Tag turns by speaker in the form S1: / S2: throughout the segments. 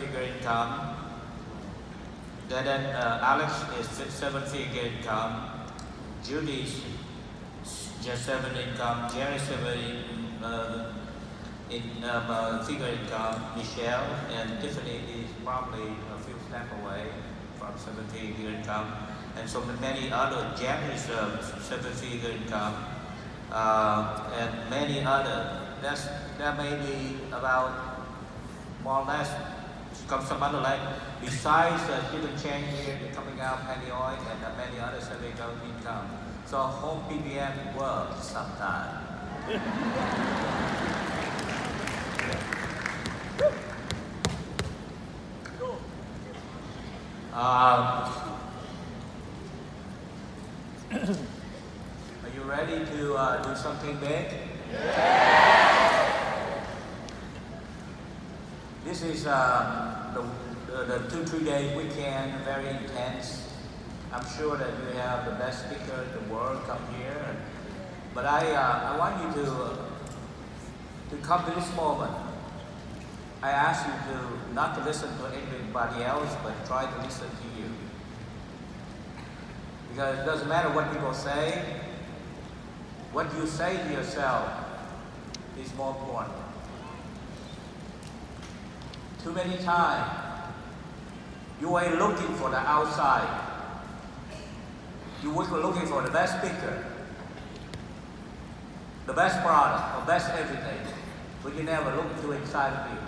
S1: seven-figure income. Then Alex is seven-figure income. Judy is just seven income. Jerry seven figure income. Michelle and Tiffany is probably a few steps away from seven-figure income. And so many other. Jen is seven-figure income. And many other. There may be about more or less some other like besides Stephen Chang here coming out penny oil and many other seven income. So home PBM works sometimes. Are you ready to do something big? Yeah. This is the 2-3 day weekend, very intense. I'm sure that you have the best speaker in the world come here. But I want you to come to this moment. I ask you to not to listen to anybody else, but try to listen to you. Because it doesn't matter what people say. What you say to yourself is more important. Too many times, you ain't looking for the outside. You were looking for the best speaker, the best product, the best everything, but you never look into inside of you.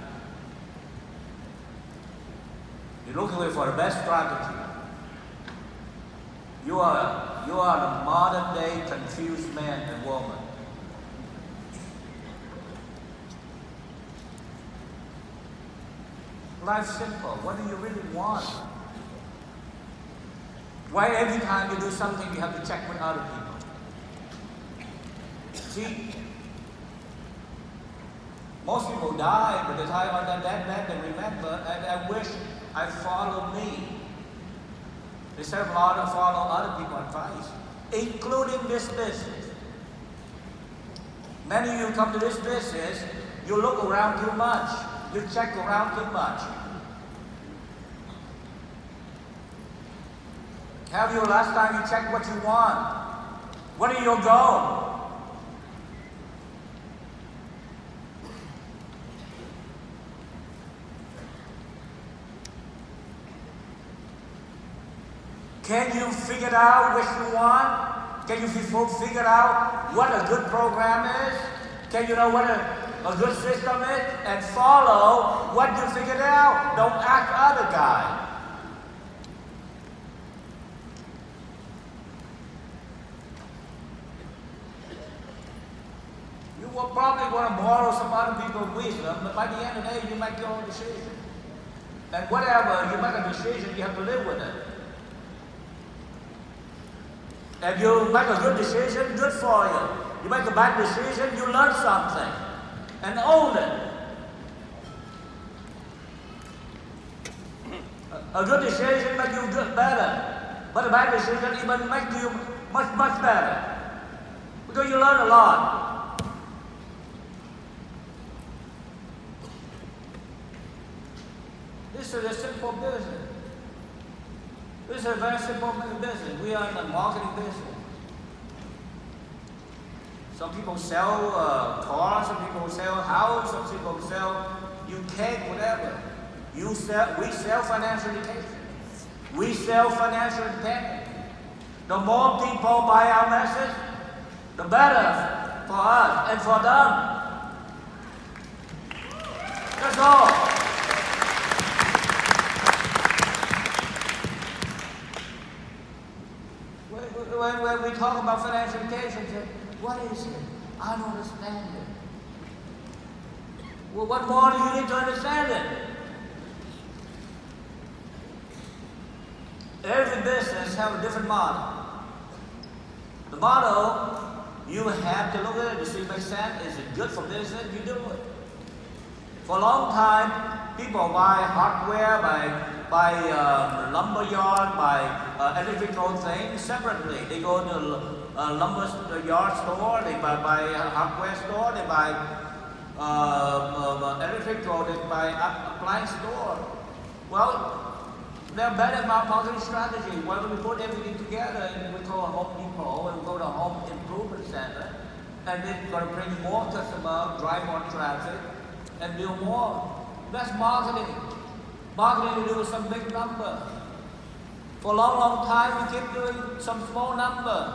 S1: You're looking for the best strategy. You are the modern day confused man and woman. Life's simple. What do you really want? Why every time you do something you have to check with other people? See, most people die, but the time on that deathbed they remember, and I wish I followed me. Instead of follow other people's advice, including this business. Many of you come to this business, you look around too much. You check around too much. Have you last time you checked what you want? What are your goals? Can you figure out what you want? Can you figure out what a good program is? Can you know what a good system is? And follow what you figured out. Don't act other guy. You will probably want to borrow some other people's wisdom, but by the end of the day, you make your own decision. And whatever you make a decision, you have to live with it. If you make a good decision, good for you. You make a bad decision, you learn something. And own it. A good decision makes you better. But a bad decision even makes you much better. Because you learn a lot. This is a simple business. This is a very simple business. We are in the marketing business. Some people sell cars, some people sell houses, some people sell cake, whatever. We sell financial education. We sell financial independence. The more people buy our message, the better for us and for them. That's all. When we talk about financial education, what is it? I don't understand it. Well, what more do you need to understand it? Every business has a different model. The model, you have to look at it to see if it makes sense. Is it good for business? You do it. For a long time, people buy hardware, buy lumber yard, buy electrical things separately. They go to lumber yard store, they buy hardware store, they buy electrical, they buy appliance store. Well, they're better about marketing strategy. Why don't we put everything together and we call Home Depot and we go to Home Improvement Center and then we're going to bring more customers, drive more traffic, and do more. That's marketing. Marketing to do some big number. For a long, long time, we keep doing some small number.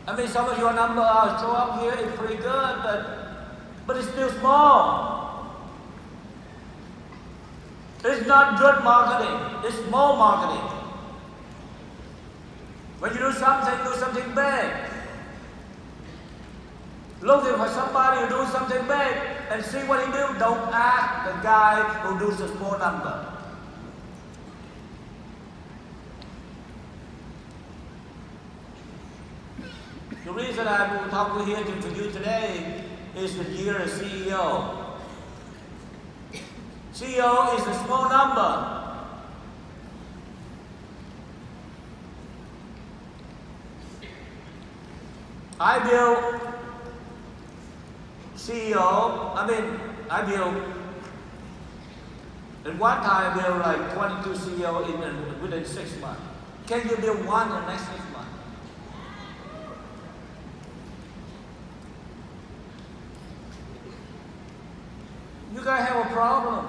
S1: I mean, some of your numbers show up here, it's pretty good, but it's still small. It's not good marketing. It's small marketing. When you do something big. Looking for somebody who do something big and see what he do. Don't ask the guy who does a small number. The reason I'm talking here to you today is the year of CEO. CEO is a small number. I built CEO, at one time I built like 22 CEO within 6 months. Can you build one in the next 6 months? You're going to have a problem.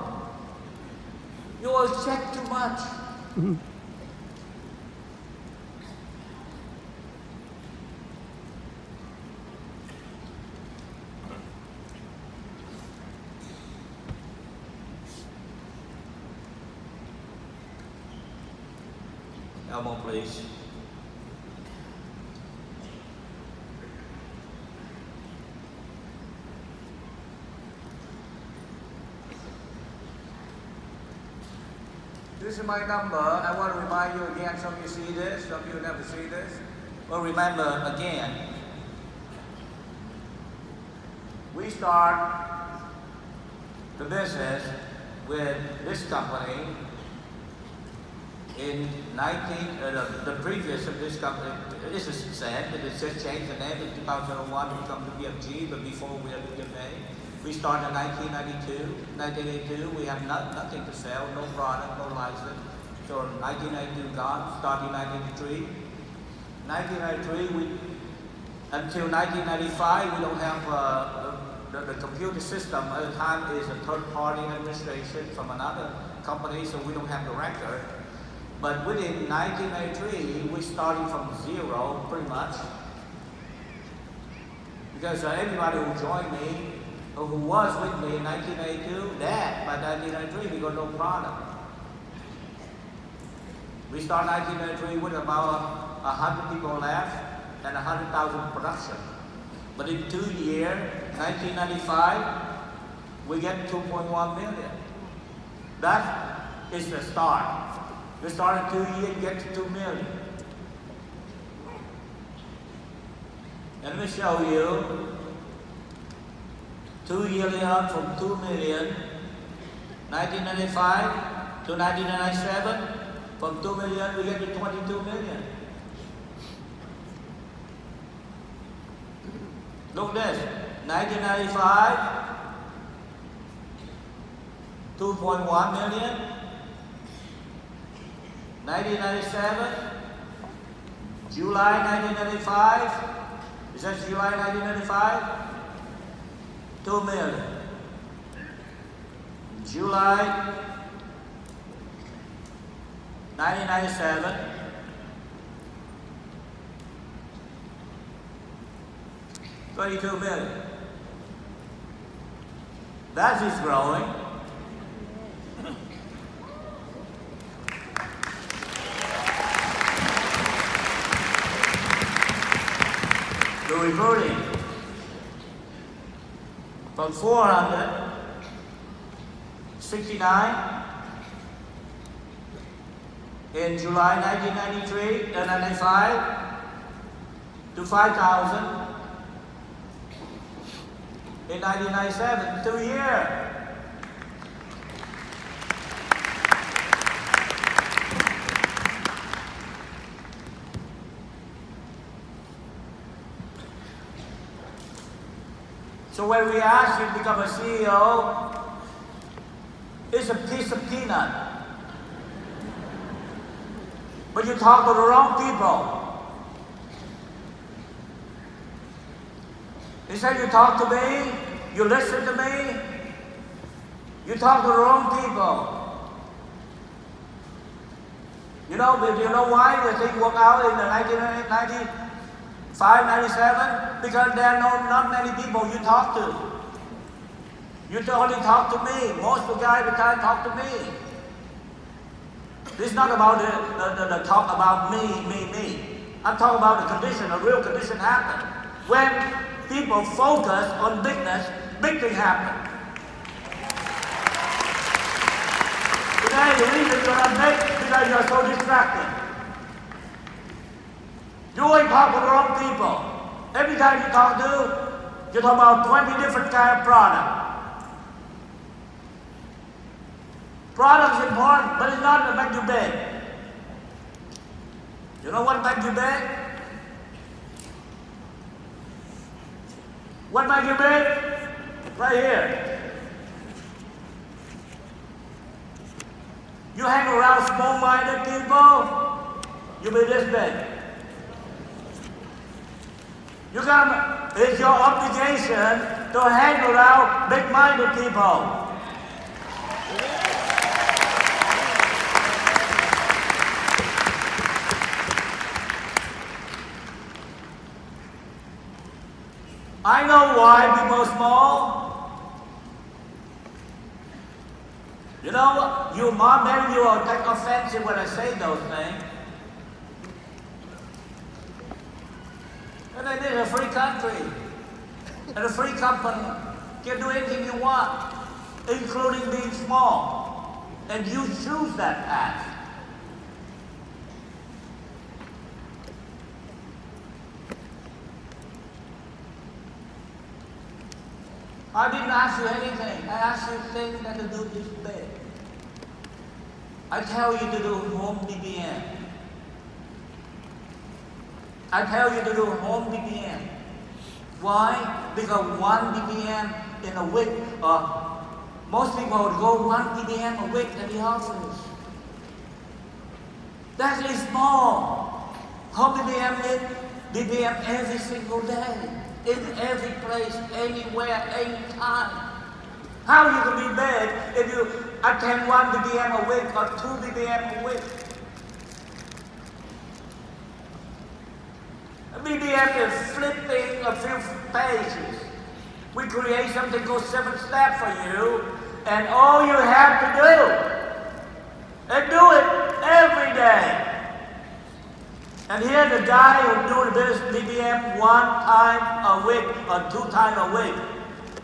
S1: You will check too much. Elmo, please. This is my number. I want to remind you again, some of you see this, some of you never see this. Well, remember again, we start the business with this company in the previous of this company, this is sad, but it's just changed the name in 2001 to become WFG, but before we had WFA. We started in 1992. 1982, we had nothing to sell, no product, no license. So 1992 gone, starting 1993. 1993, until 1995, we don't have the computer system. At the time is a third-party administration from another company, so we don't have the record. But within 1993, we started from zero, pretty much. Because everybody who joined me, who was with me in 1982, that by 1993 we got no product. We started 1993 with about 100 people left and 100,000 production. But in 2 years, 1995, we get 2.1 million. That is the start. We started 2 years, get to 2 million. And let me show you 2 years on from 2 million, 1995 to 1997, from 2 million we get to 22 million. Look at this, 1995, 2.1 million, 1997, July 1995, is that July 1995? 2 million. July 1997, 22 million. That is growing. The reverting from 469 in July 1993 and 95 to 5,000 in 1997, 2 years. So when we ask you to become a CEO, it's a piece of peanut. But you talk to the wrong people. He said, you talk to me, you listen to me, you talk to the wrong people. You know why the thing worked out in the 1995, 97? Because there are not many people you talk to. You only talk to me. Most of the guys at the time talk to me. This is not about the talk about me. I'm talking about the condition, a real condition happen. When people focus on bigness, big things happen. Today, the reason you're not big because you're so distracted. You always talk to the wrong people. Every time you talk about 20 different kind of products. Product is important, but it's not to make you big. You know what makes you big? What makes you big? Right here. You hang around small-minded people, you'll be this big. It's your obligation to hang around big-minded people. I know why people are small. You know, many of you will take offense when I say those things. And it is a free country. And a free company can do anything you want, including being small. And you choose that path. I didn't ask you anything. I asked you things that to do this big. I tell you to do home BBM. I tell you to do home BBM. Why? Because one BBM in a week, most people would go one BBM a week at the office. That is small. Home BBM every single day. In every place, anywhere, anytime. How you can be big if you attend one BBM a week or two BBM a week? A BBM is flipping a few pages. We create something called 7 steps for you, and all you have to do is do it every day. And here the guy who do this BBM 1 time a week or 2 times a week.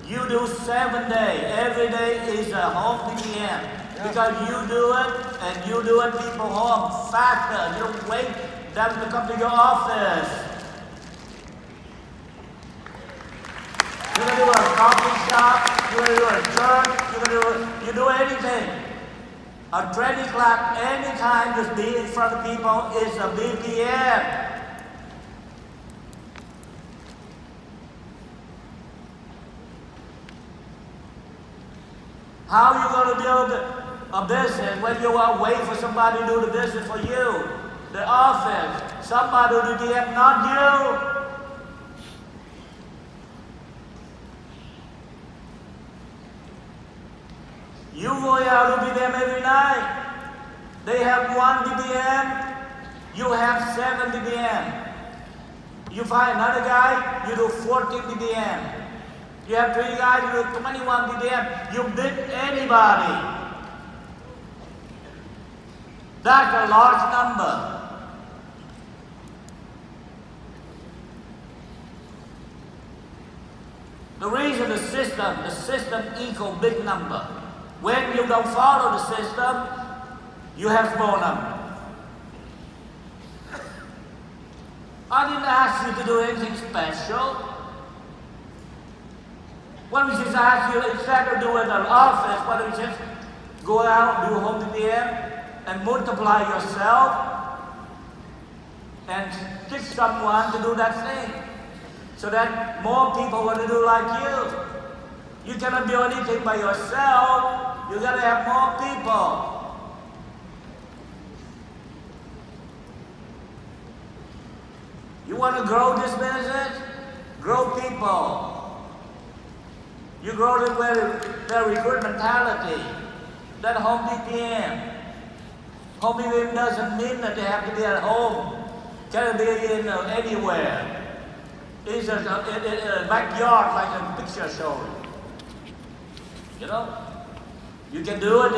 S1: You do 7 days. Every day is a home BBM. Because you do it and you do it people home faster. You don't wait them to come to your office. You're going to do a coffee shop, you're going to do a church, you do anything. A training class, anytime just be in front of people is a BBM. How are you going to build a business when you are waiting for somebody to do the business for you? The office, somebody to do the BBM, not you. You go out to BBM every night. They have 1 BBM, you have 7 BBM. You find another guy, you do 14 BBM. You have 3 guys, you do 21 BBM. You beat anybody. That's a large number. The reason the system equals big number. When you don't follow the system, you have small number. I didn't ask you to do anything special. When we just ask you, instead of doing an office, why don't you just go out, do home BBM, and multiply yourself, and pick someone to do that thing, so that more people want to do like you. You cannot do anything by yourself. You gotta have more people. You want to grow this business? Grow people. You grow them with their recruit mentality. That home BPM. Home BPM doesn't mean that they have to be at home. Can be in anywhere. It's a backyard like a picture showing. You know? You can do it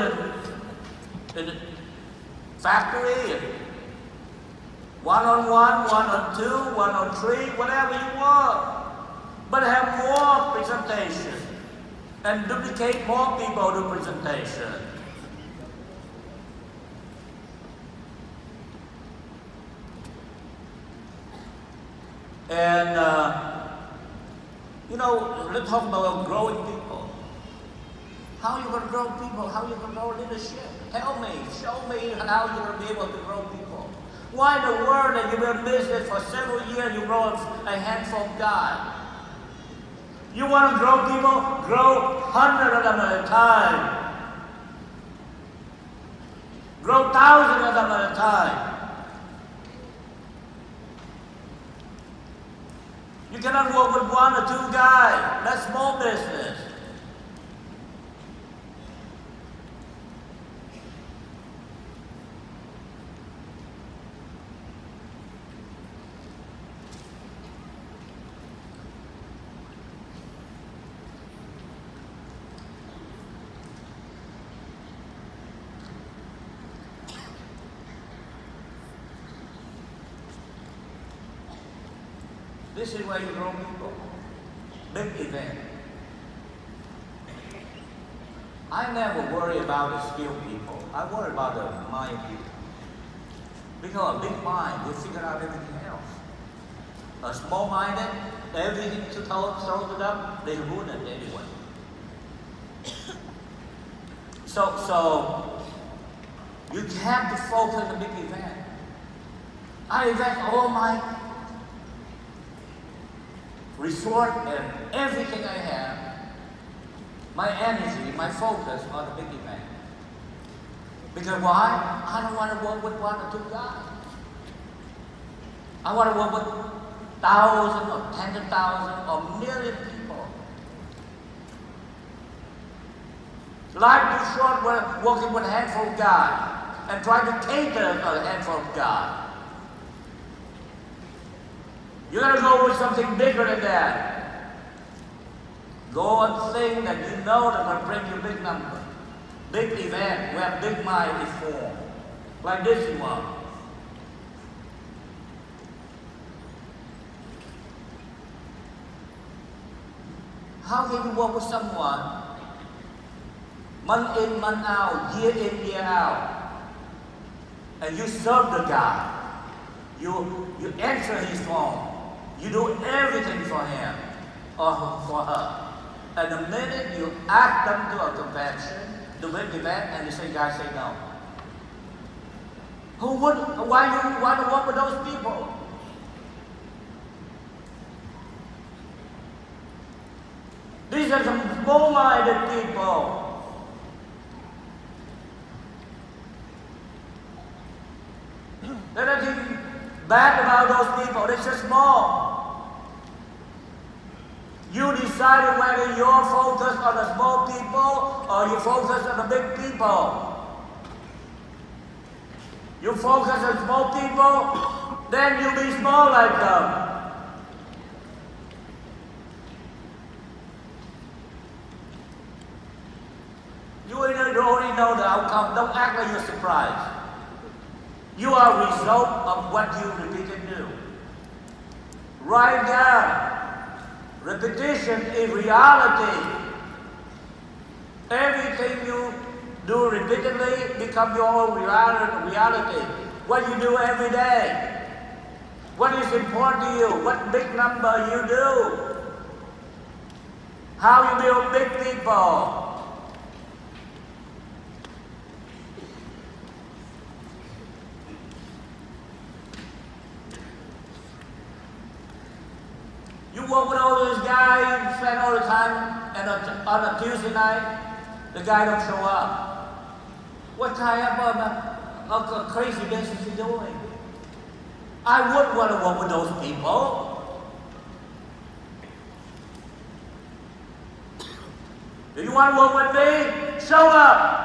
S1: in factory, one-on-one, one-on-two, one-on-three, whatever you want. But have more presentation and duplicate more people do presentation. And, you know, let's talk about growing people. How are you going to grow people? How are you going to grow leadership? Tell me, show me how you're going to be able to grow people. Why in the world that you've been in business for several years, you grow a handful of guys? You want to grow people? Grow 100 of them at a time. Grow thousands of them at a time. You cannot work with one or two guys. That's small business. This is where you grow people. Big event. I never worry about the skilled people. I worry about the mind people. Because a big mind will figure out everything else. A small-minded, everything to throw to them, they ruin it anyway. So you have to focus on the big event. I invest all my resort and everything I have, my energy, my focus on the big event. Because why? I don't want to work with one or two guys. I want to work with thousands or tens of thousands or million people. Life too short we're working with a handful of guys and trying to cater to a handful of guys. You gotta go with something bigger than that. Go and thing that you know that will bring you big numbers. Big event where big mind is formed. Like this one. How can you work with someone month in, month out, year in, year out, and you serve the guy, you answer his phone, you do everything for him or for her, and the minute you ask them to a convention, the big event, and you say, guys, say no. Why you want to work with those people? These are some small-minded people. There's nothing bad about those people. They're just small. You decided whether you're focused on the small people or you focus on the big people. You focus on small people, then you'll be small like them. You already know the outcome. Don't act like you're surprised. You are a result of what you repeatedly do. Write down. Repetition is reality. Everything you do repeatedly becomes your own reality. What you do every day. What is important to you. What big number you do. How you build big people. You work with all those guys, you spend all the time, and on a Tuesday night, the guy don't show up. What kind of crazy business is he doing? I wouldn't want to work with those people. Do you want to work with me? Show up.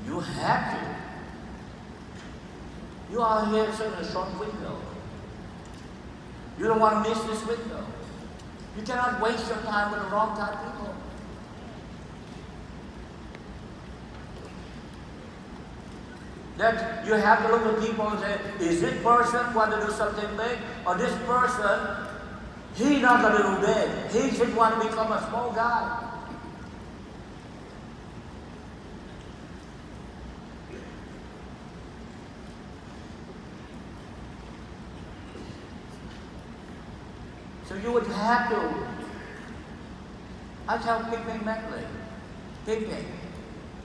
S1: You have to. You are here in a short window. You don't want to miss this window. You cannot waste your time with the wrong kind of people. That you have to look at people and say, is this person want to do something big? Or this person, he not going to do big. He just want to become a small guy. So you would have to, I tell picnic mentally, picnic,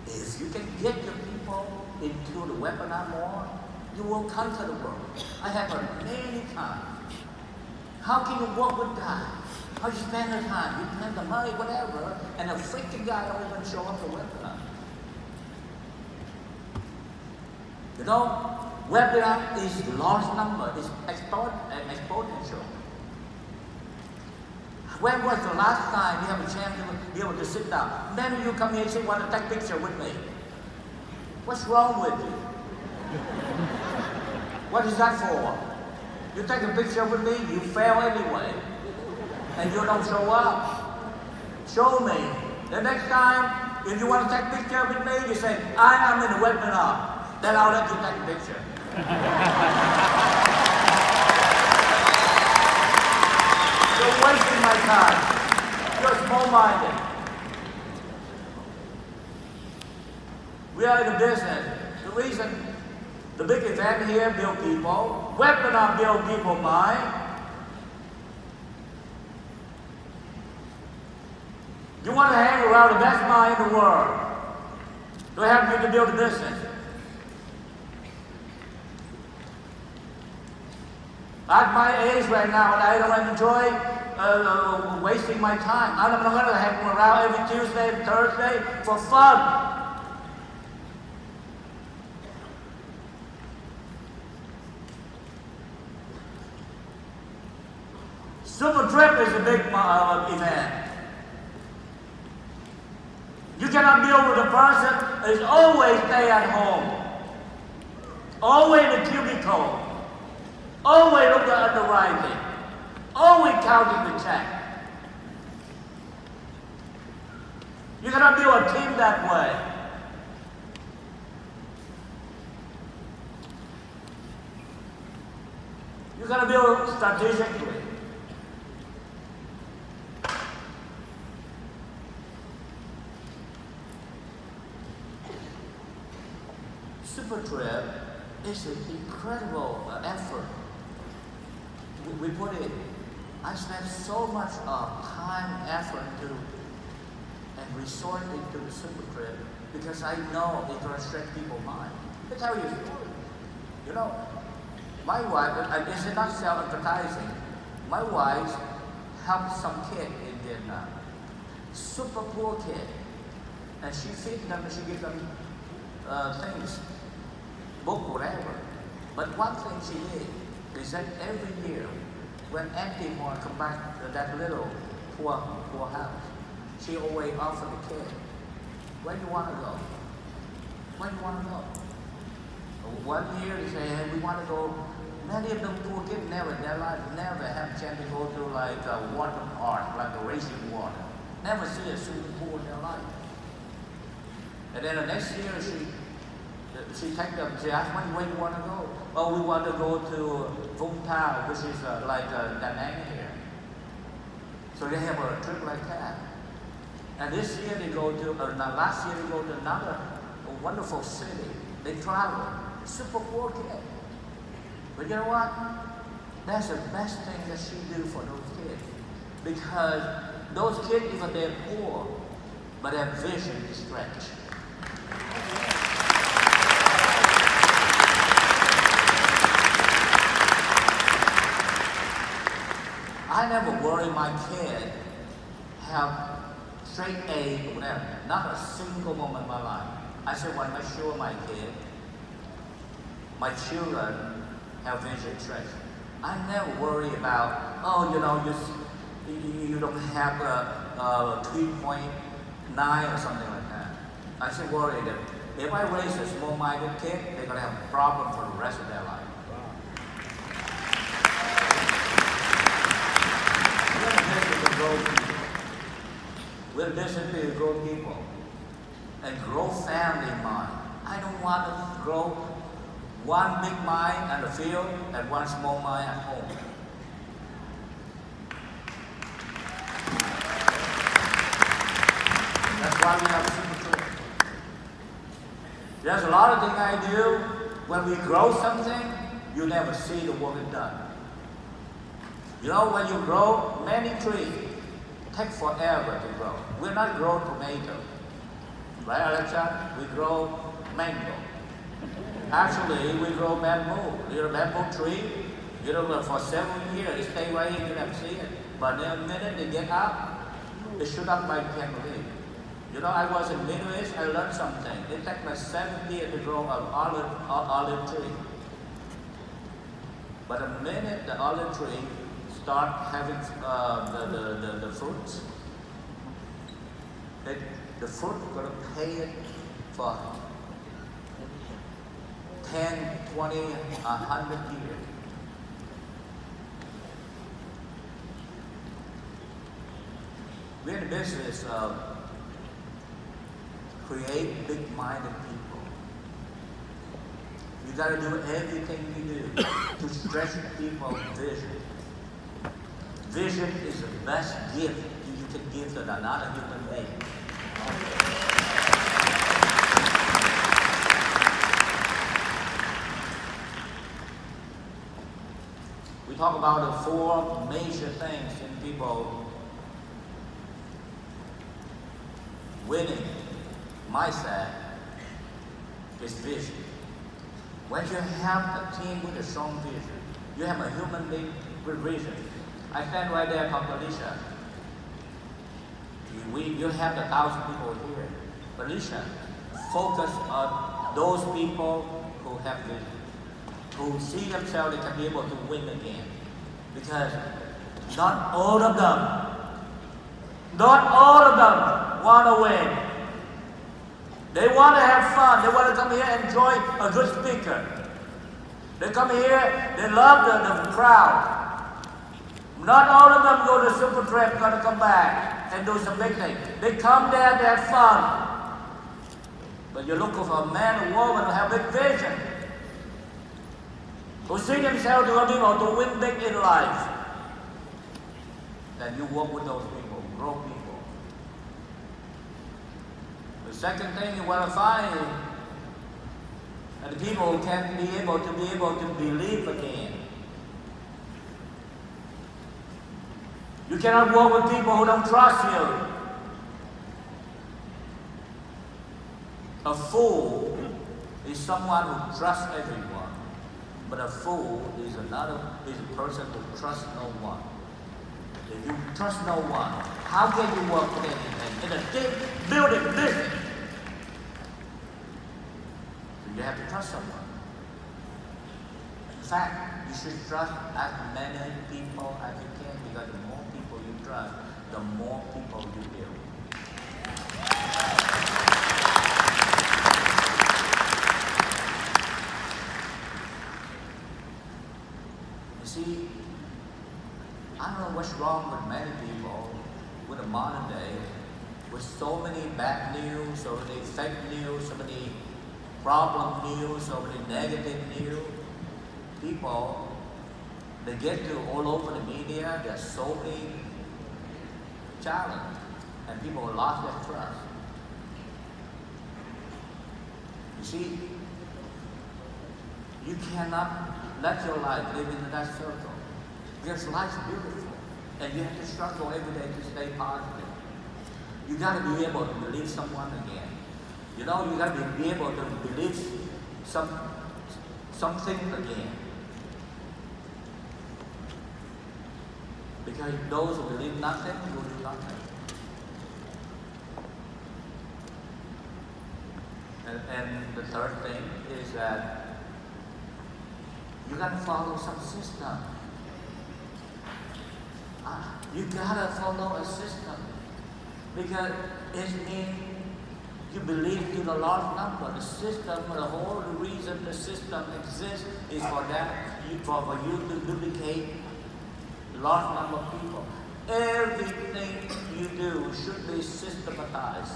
S1: if you can get your people into the webinar more, you will conquer the world. I have heard many times. How can you work with God? How you spend your time? You spend the money, whatever, and a freaking guy don't even show up to webinar. You know, webinar is large number, it's exponential. When was the last time you have a chance to be able to sit down? Then you come here and say, want to take a picture with me. What's wrong with you? What is that for? You take a picture with me, you fail anyway. And you don't show up. Show me. The next time, if you want to take a picture with me, you say, I am in the webinar. Then I'll let you take a picture. You're wasting my time. You're small-minded. We are in the business. The reason the big event here build people, webinar build people mind. You want to hang around the best mind in the world to help you to build a business. At my age right now, I don't enjoy wasting my time. I'm not going to hang around every Tuesday and Thursday for fun. Super Trip is a big event. You cannot deal with a person that is always stay at home, always in the cubicle, always looking at the writing, always counting the check. You cannot build a team that way. You gotta build strategically. Super Trip is an incredible effort. We put in. I spent so much time, effort and resort into the Super Trip because I know it's going to stretch people's mind. Let me tell you a story. You know, my wife, and this is not self-advertising, my wife helped some kid in Vietnam, super poor kid, and she feed them and she gives them things, book, whatever. But one thing she did is that every year, when empty more come back to that little poor house, she always offered the kid, where do you want to go? Where do you want to go? One year they say, hey, we want to go. Many of them poor kids never in their life never have a chance to go to like a water park, like a racing water. Never see a swimming pool in their life. And then the next year she take them, she asked, where do you want to go? Oh, we want to go to Vũng Tàu, which is like Da Nang here. So they have a trip like that. And this year they go to, last year they go to another wonderful city. They travel, super poor kid. But you know what? That's the best thing that she do for those kids. Because those kids, even they're poor, but their vision is stretched. never worry my kid have straight A or whatever. Not a single moment in my life. I said, want to make sure my kid, my children have vision straight. I never worry about, oh, you know, you don't have a 3.9 or something like that. I should worry that if I raise a small-minded kid, they're going to have a problem for the rest of their life. We're destined to grow people and grow family mind. I don't want to grow one big mind at the field and one small mind at home. That's why we have super children. There's a lot of things I do. When we grow something, you never see the work is done. You know, when you grow many trees, it takes forever to grow. We're not growing tomato. Right, Alexa? We grow mango. Actually, we grow bamboo. You know, bamboo tree, you know, for several years, it stay right here, you never see it. But the minute they get up, they shoot up like you can't believe. You know, I was in the Middle East, I learned something. It took me 7 years to grow an olive tree. But the minute the olive tree start having the fruits, the fruit is going to pay it for 10, 20, 100 years. We're in the business of create big-minded people. You got to do everything you do to stretch people's vision. Vision is the best gift you can give to another human being. We talk about the 4 major things in people winning mindset is vision. When you have a team with a strong vision, you have a human being with vision. I stand right there, Alicia. You have the 1,000 people here. Alicia, focus on those people who have vision, who see themselves they can be able to win again. Because not all of them want to win. They want to have fun. They want to come here and enjoy a good speaker. They come here, they love the crowd. Not all of them go to Super Trip, going to come back and do some big things. They come there, they have fun. But you're looking for a man or woman who have big vision, who see themselves to be able to win big in life. Then you work with those people, grow people. The second thing you want to find are the people who can be able to believe again. You cannot work with people who don't trust you. A fool is someone who trusts everyone, but a fool is a person who trusts no one. If you trust no one, how can you work with anything in a big building business? So you have to trust someone. In fact, you should trust as many people as you can, because the more people you trust, the more people you build. You see, I don't know what's wrong with many people with the modern day, with so many bad news, so many fake news, so many problem news, so many negative news. People, they get to all over the media, there's so many challenges, and people lost their trust. You see, you cannot let your life live in that circle. Because life's beautiful, and you have to struggle every day to stay positive. You got to be able to believe someone again. You know, you got to be able to believe something again.
S2: Because those who believe nothing will do nothing. And the third thing is that you gotta follow some system. You gotta follow a system. Because it means you believe to the large number. The system, the whole reason the system exists is for you to duplicate large number of people. Everything you do should be systematized.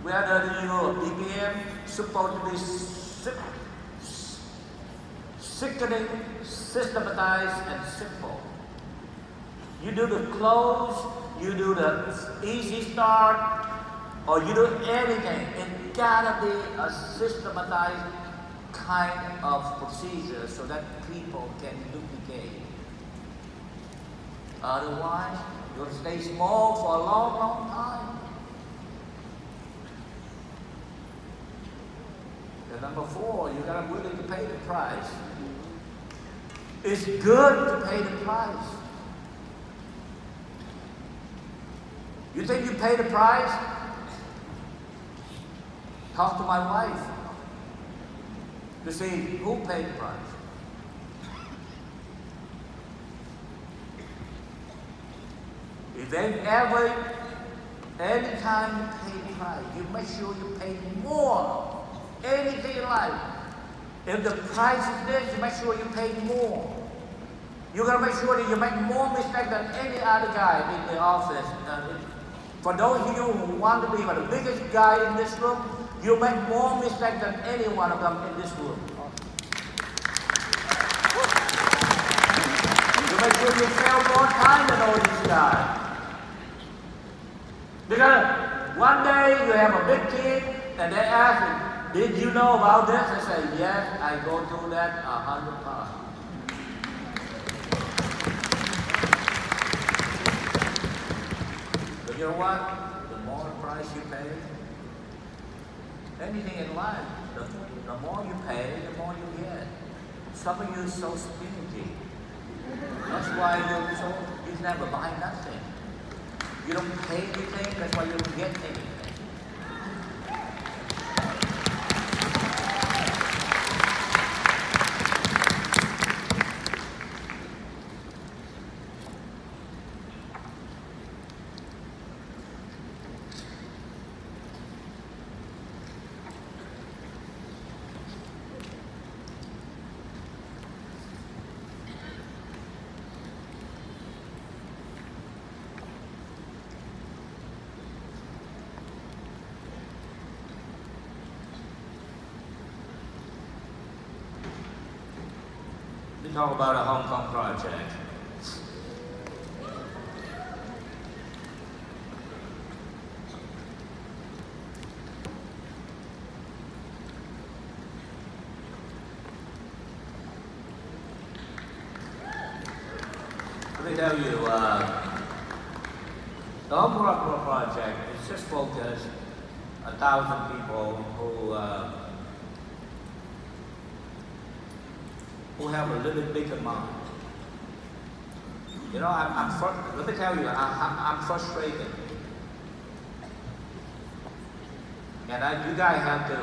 S2: Whether you became supposed to be sickening, systematized, and simple. You do the close, you do the easy start, or you do anything. It gotta be a systematized kind of procedure so that people can duplicate. Otherwise, you'll stay small for a long, long time. And number 4, you gotta be willing to pay the price. It's good to pay the price. You think you pay the price? Talk to my wife to see who paid the price. If any time you pay the price, you make sure you pay more. Anything in life. If the price is this, you make sure you pay more. You gotta make sure that you make more mistakes than any other guy in the office. For those of you who want to be the biggest guy in this room, you make more mistakes than any one of them in this room. You make sure you fail more time than all these guys. Because one day you have a big kid and they ask you, did you know about this? I say, yes, I go through that 100 times. But you know what? The more price you pay, anything in life, the more you pay, the more you get. Some of you are so stingy. That's why you never buy nothing. You don't pay anything, that's why you don't get anything. We talk about a Hong Kong project. Let me tell you, the Hong Kong project is just focused 1,000 people who have a little bigger mind. You know, let me tell you, I'm frustrated. And you guys have to,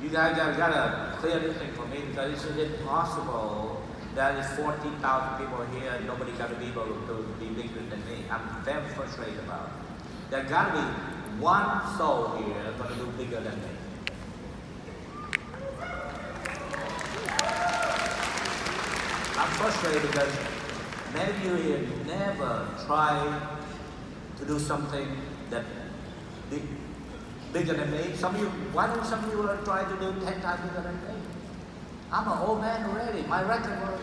S2: you guys gotta clear this thing for me because it's impossible that there's 14,000 people here and nobody gotta be able to be bigger than me. I'm very frustrated about it. There gotta be one soul here gonna do bigger than me. I'm frustrated because many of you here never try to do something that bigger than me. Why don't some of you try to do 10 times bigger than me? I'm an old man already. My record was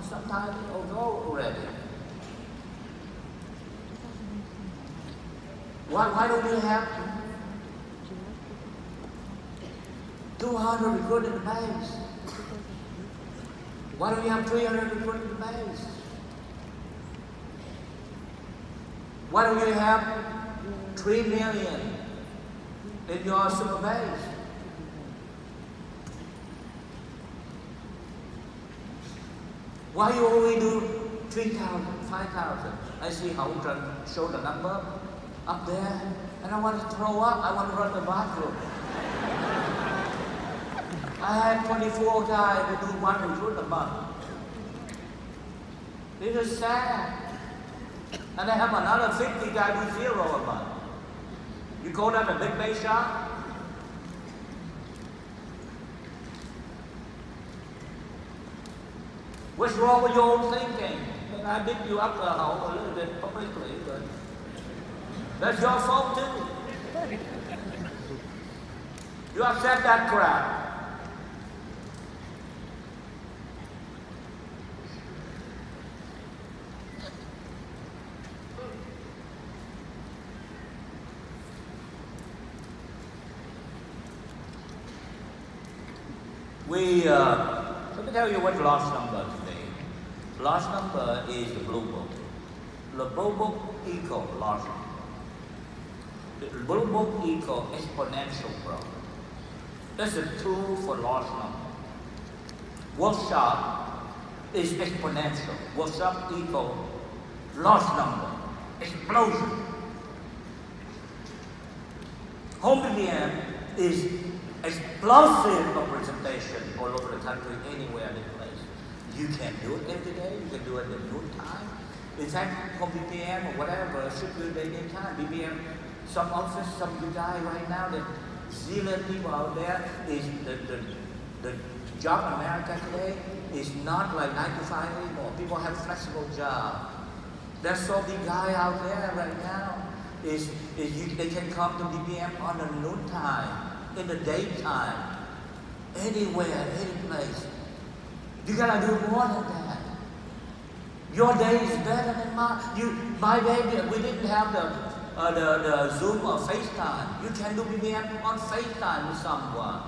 S2: some time ago already. Why don't we have 200 recruited in the base? Why don't we have 300 recruited in the base? Why don't you have 3 million in your super base? Why you only do 3,000, 5,000. I see how show the number up there, and I want to throw up. I want to run to the bathroom. I had 24 guys who do 1 a month. This is sad. And I have another 50 guys who 0 a month. You call that a big base shop? What's wrong with your own thinking? I beat you up the hole a little bit publicly, but that's your fault too. You accept that crap. Let me tell you what lost number today. Lost number is the blue book. The blue book equal lost number. The blue book equal exponential growth. That's the tool for lost number. Workshop is exponential. Workshop equal lost number. Explosion. Home BBM is explosive representation all over the country, anywhere, any place. You can do it every day. You can do it at noon time. In fact, home BBM or whatever should do it any time. BBM, some office, some you die right now. The zillion people out there is the job in America today is not like 9 to 5 anymore. People have flexible job. There's so many guy out there right now they can come to BBM on the noon time. In the daytime, anywhere, any place. You gotta do more than that. Your day is better than mine. My day, we didn't have the Zoom or FaceTime. You can do BBM on FaceTime with someone.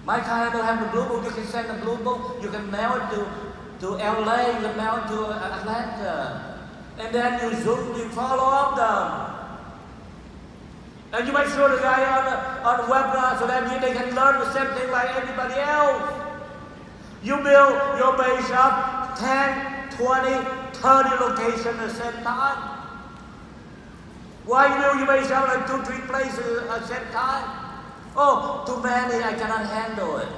S2: My kind don't have the blue book. You can send the blue book. You can mail it to LA. You can mail it to Atlanta. And then you Zoom, you follow up them. And you make sure the guy on the webinar so that they can learn the same thing like everybody else. You build your base shop 10, 20, 30 locations at the same time. Why you build your base shop like 2, 3 places at the same time? Oh, too many, I cannot handle it.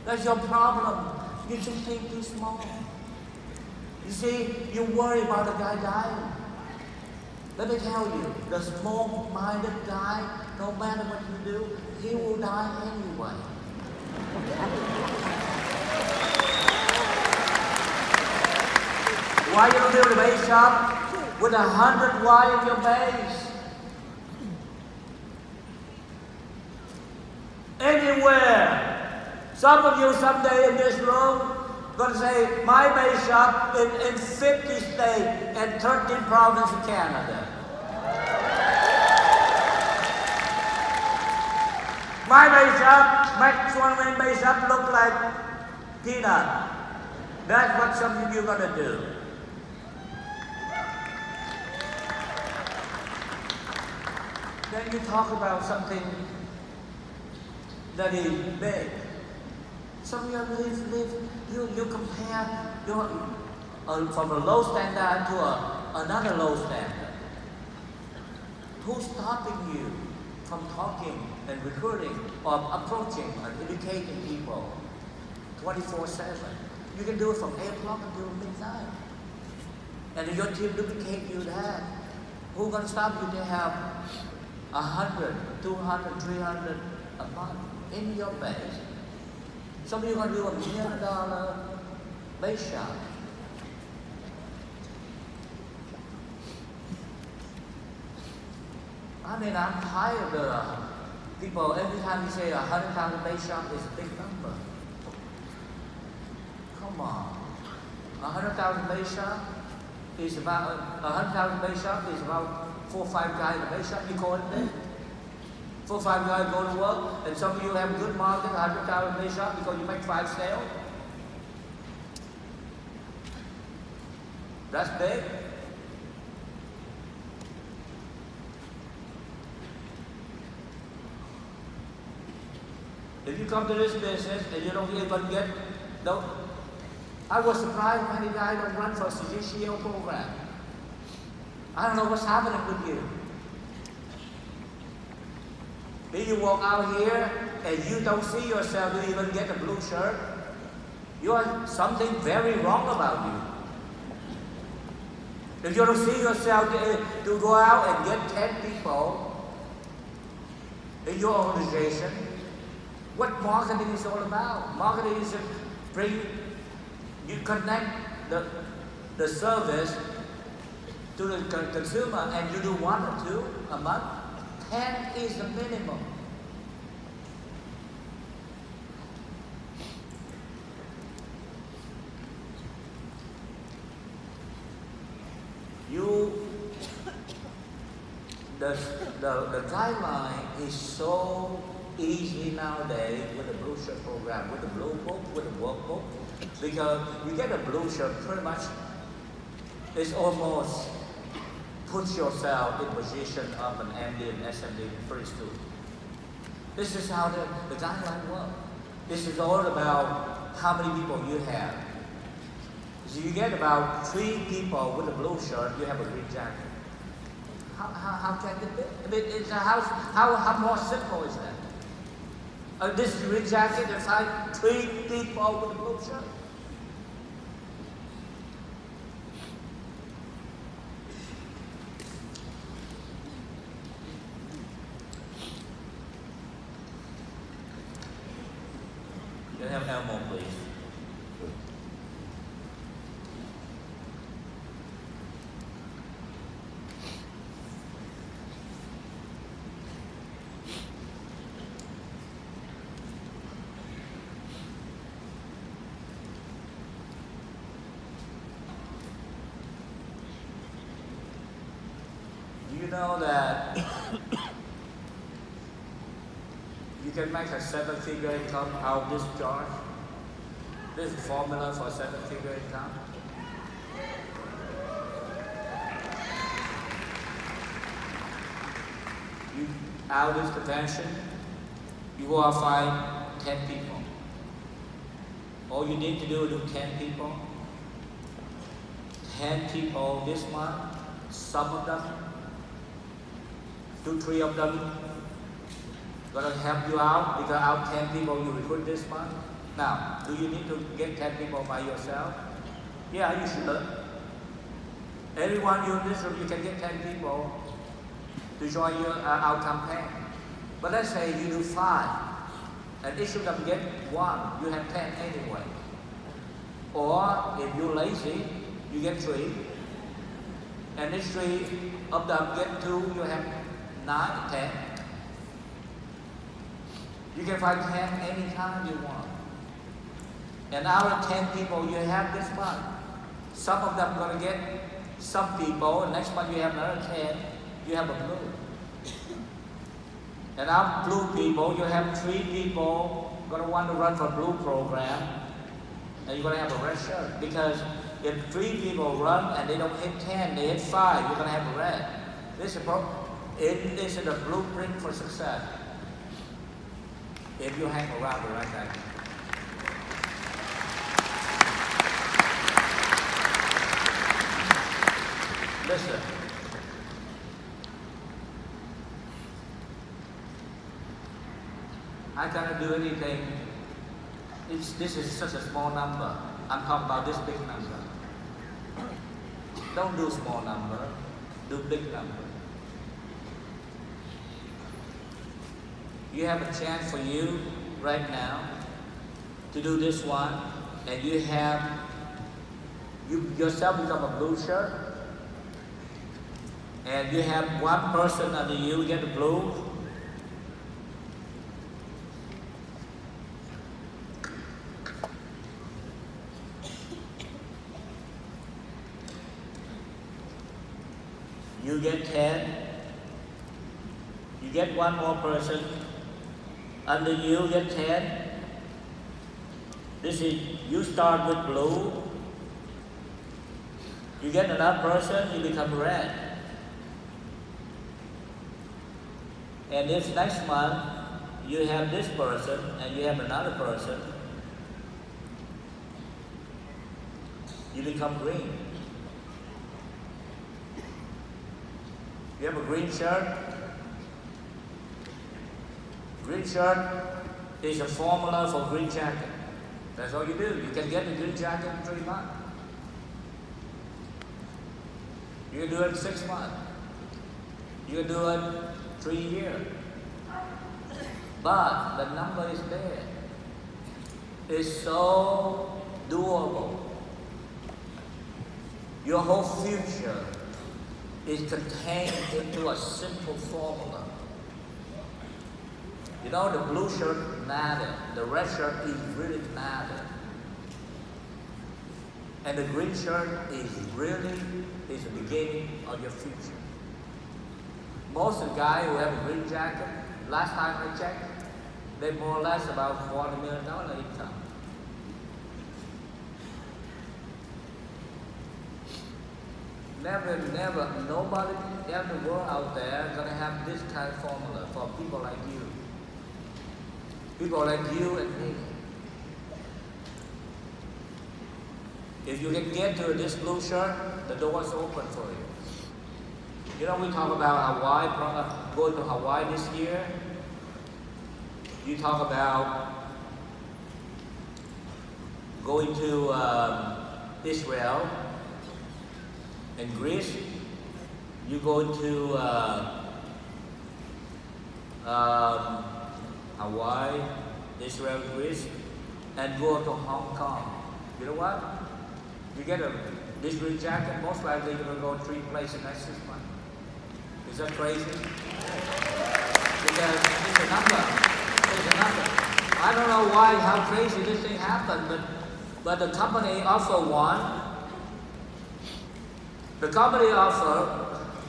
S2: That's your problem. You just think too small. You see, you worry about the guy dying. Let me tell you, the small-minded guy, no matter what you do, he will die anyway. Why you don't build a base shop with 100 wire in your base? Anywhere. Some of you someday in this room going to say, my base shop in 50 states and 13 provinces of Canada. My base shop, my Xuan base shop look like peanut. That's what some of you are going to do. Then you talk about something that is big. Some of you compare your, from a low standard to another low standard. Who's stopping you from talking and recruiting or approaching and educating people 24/7? You can do it from 8 o'clock until midnight. And if your team duplicate you that, who's going to stop you to have 100, 200, 300 a month in your base? Some of you are going to do $1 million base shop. I mean, I'm tired of people, every time you say 100,000 base shop is a big number. Come on. 100,000 base shop is about, 100,000 base shop is about 4 or 5 guys in the base shop. You call it big? 4 or 5 guys go to work, and some of you have a good market, 100,000 base shop because you make 5 sales. That's big. If you come to this business and you don't even get, I was surprised many guys don't run for a CGCL program. I don't know what's happening with you. If you walk out here and you don't see yourself to even get a blue shirt, you are something very wrong about you. If you don't see yourself to go out and get 10 people in your organization, what marketing is all about? Marketing is you connect the service to the consumer, and you do 1 or 2 a month. 10 is the minimum. The guideline is so easy nowadays with the blue shirt program, with the blue book, with the workbook, because you get a blue shirt pretty much, it's almost put yourself in position of an MD and SMD pretty soon. This is how the guideline works. This is all about how many people you have. So you get about 3 people with a blue shirt, you have a green jacket. How can it be? I mean, how more simple is that? This is a green jacket, there's 3 people with a blue shirt. Can I have Elmo, please? Do you know that you can make a 7-figure income out of this charge? This is a formula for 7-figure income. You out this convention, you will find 10 people. All you need to do is do 10 people. 10 people this month, some of them, 2, 3 of them gonna help you out because out of 10 people you recruit this month. Now, do you need to get 10 people by yourself? Yeah, you should. Everyone in this room, you can get 10 people to join our campaign. But let's say you do 5, and each of them get 1, you have 10 anyway. Or if you're lazy, you get 3, and each 3 of them get 2, you have 9, 10. You can find 10 anytime you want. And out of 10 people you have this month, some of them are going to get some people, and next month you have another 10, you have a blue. And out of blue people, you have 3 people going to want to run for blue program, and you're going to have a red shirt. Because if 3 people run and they don't hit 10, they hit 5, you're going to have a red. This is the blueprint for success. If you hang around the right guy. Listen. I cannot do anything. This is such a small number. I'm talking about this big number. Don't do small number, do big number. You have a chance for you right now to do this one, and you yourself become a blue shirt, and you have 1 person under you get a blue. You get 10. You get 1 more person. Under you get 10. This is, you start with blue. You get another person, you become red. And this next month, you have this person, and you have another person. you become green. You have a green shirt. Green shirt is a formula for green jacket. That's all you do. You can get a green jacket in 3 months. You can do it in 6 months. You can do it 3 years. But the number is there. It's so doable. Your whole future is contained into a simple formula. You know, the blue shirt matter. The red shirt is really matter. And the green shirt is the beginning of your future. Most of the guys who have a green jacket, last time I checked, they more or less about $40 million income. Never, nobody in the world out there is going to have this kind of formula for people like you. People like you and me. If you can get to this blue shirt, the door is open for you. You know, we talk about Hawaii, going to Hawaii this year. You talk about going to Israel and Greece. You go to Hawaii, Israel, Greece, and go to Hong Kong. You know what? You get this green jacket, most likely you're going to go 3 places next 6 months. Is that crazy? Because it's a number. It's a number. I don't know how crazy this thing happened, but the company offered one. The company offered,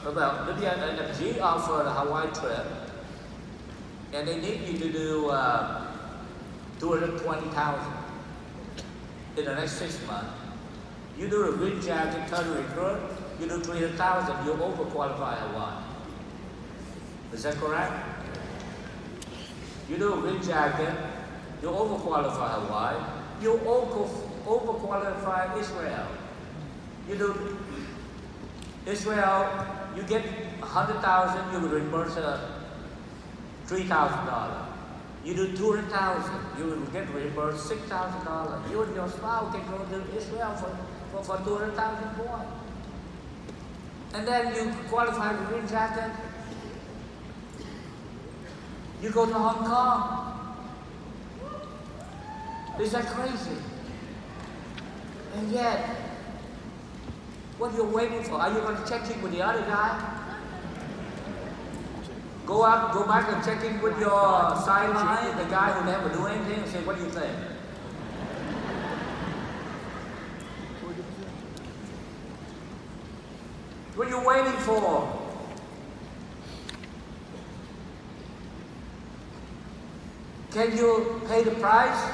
S2: WFG offered a Hawaii trip, and they need you to do 220,000 in the next 6 months. You do a green jacket, 30 recruit, you do 300,000, you overqualify Hawaii. Is that correct? You do a green jacket, you overqualify Hawaii, you overqualify Israel. You do Israel, you get 100,000, you will reimburse $3,000. You do 200,000, you will get reimbursed $6,000. You and your spouse can go to Israel for 200,000 points. And then you qualify the green jacket. You go to Hong Kong. Is that crazy? And yet, what are you waiting for? Are you going to check in with the other guy? Go back and check in with your sideline, the guy who never do anything, and say, what do you think? What are you waiting for? Can you pay the price?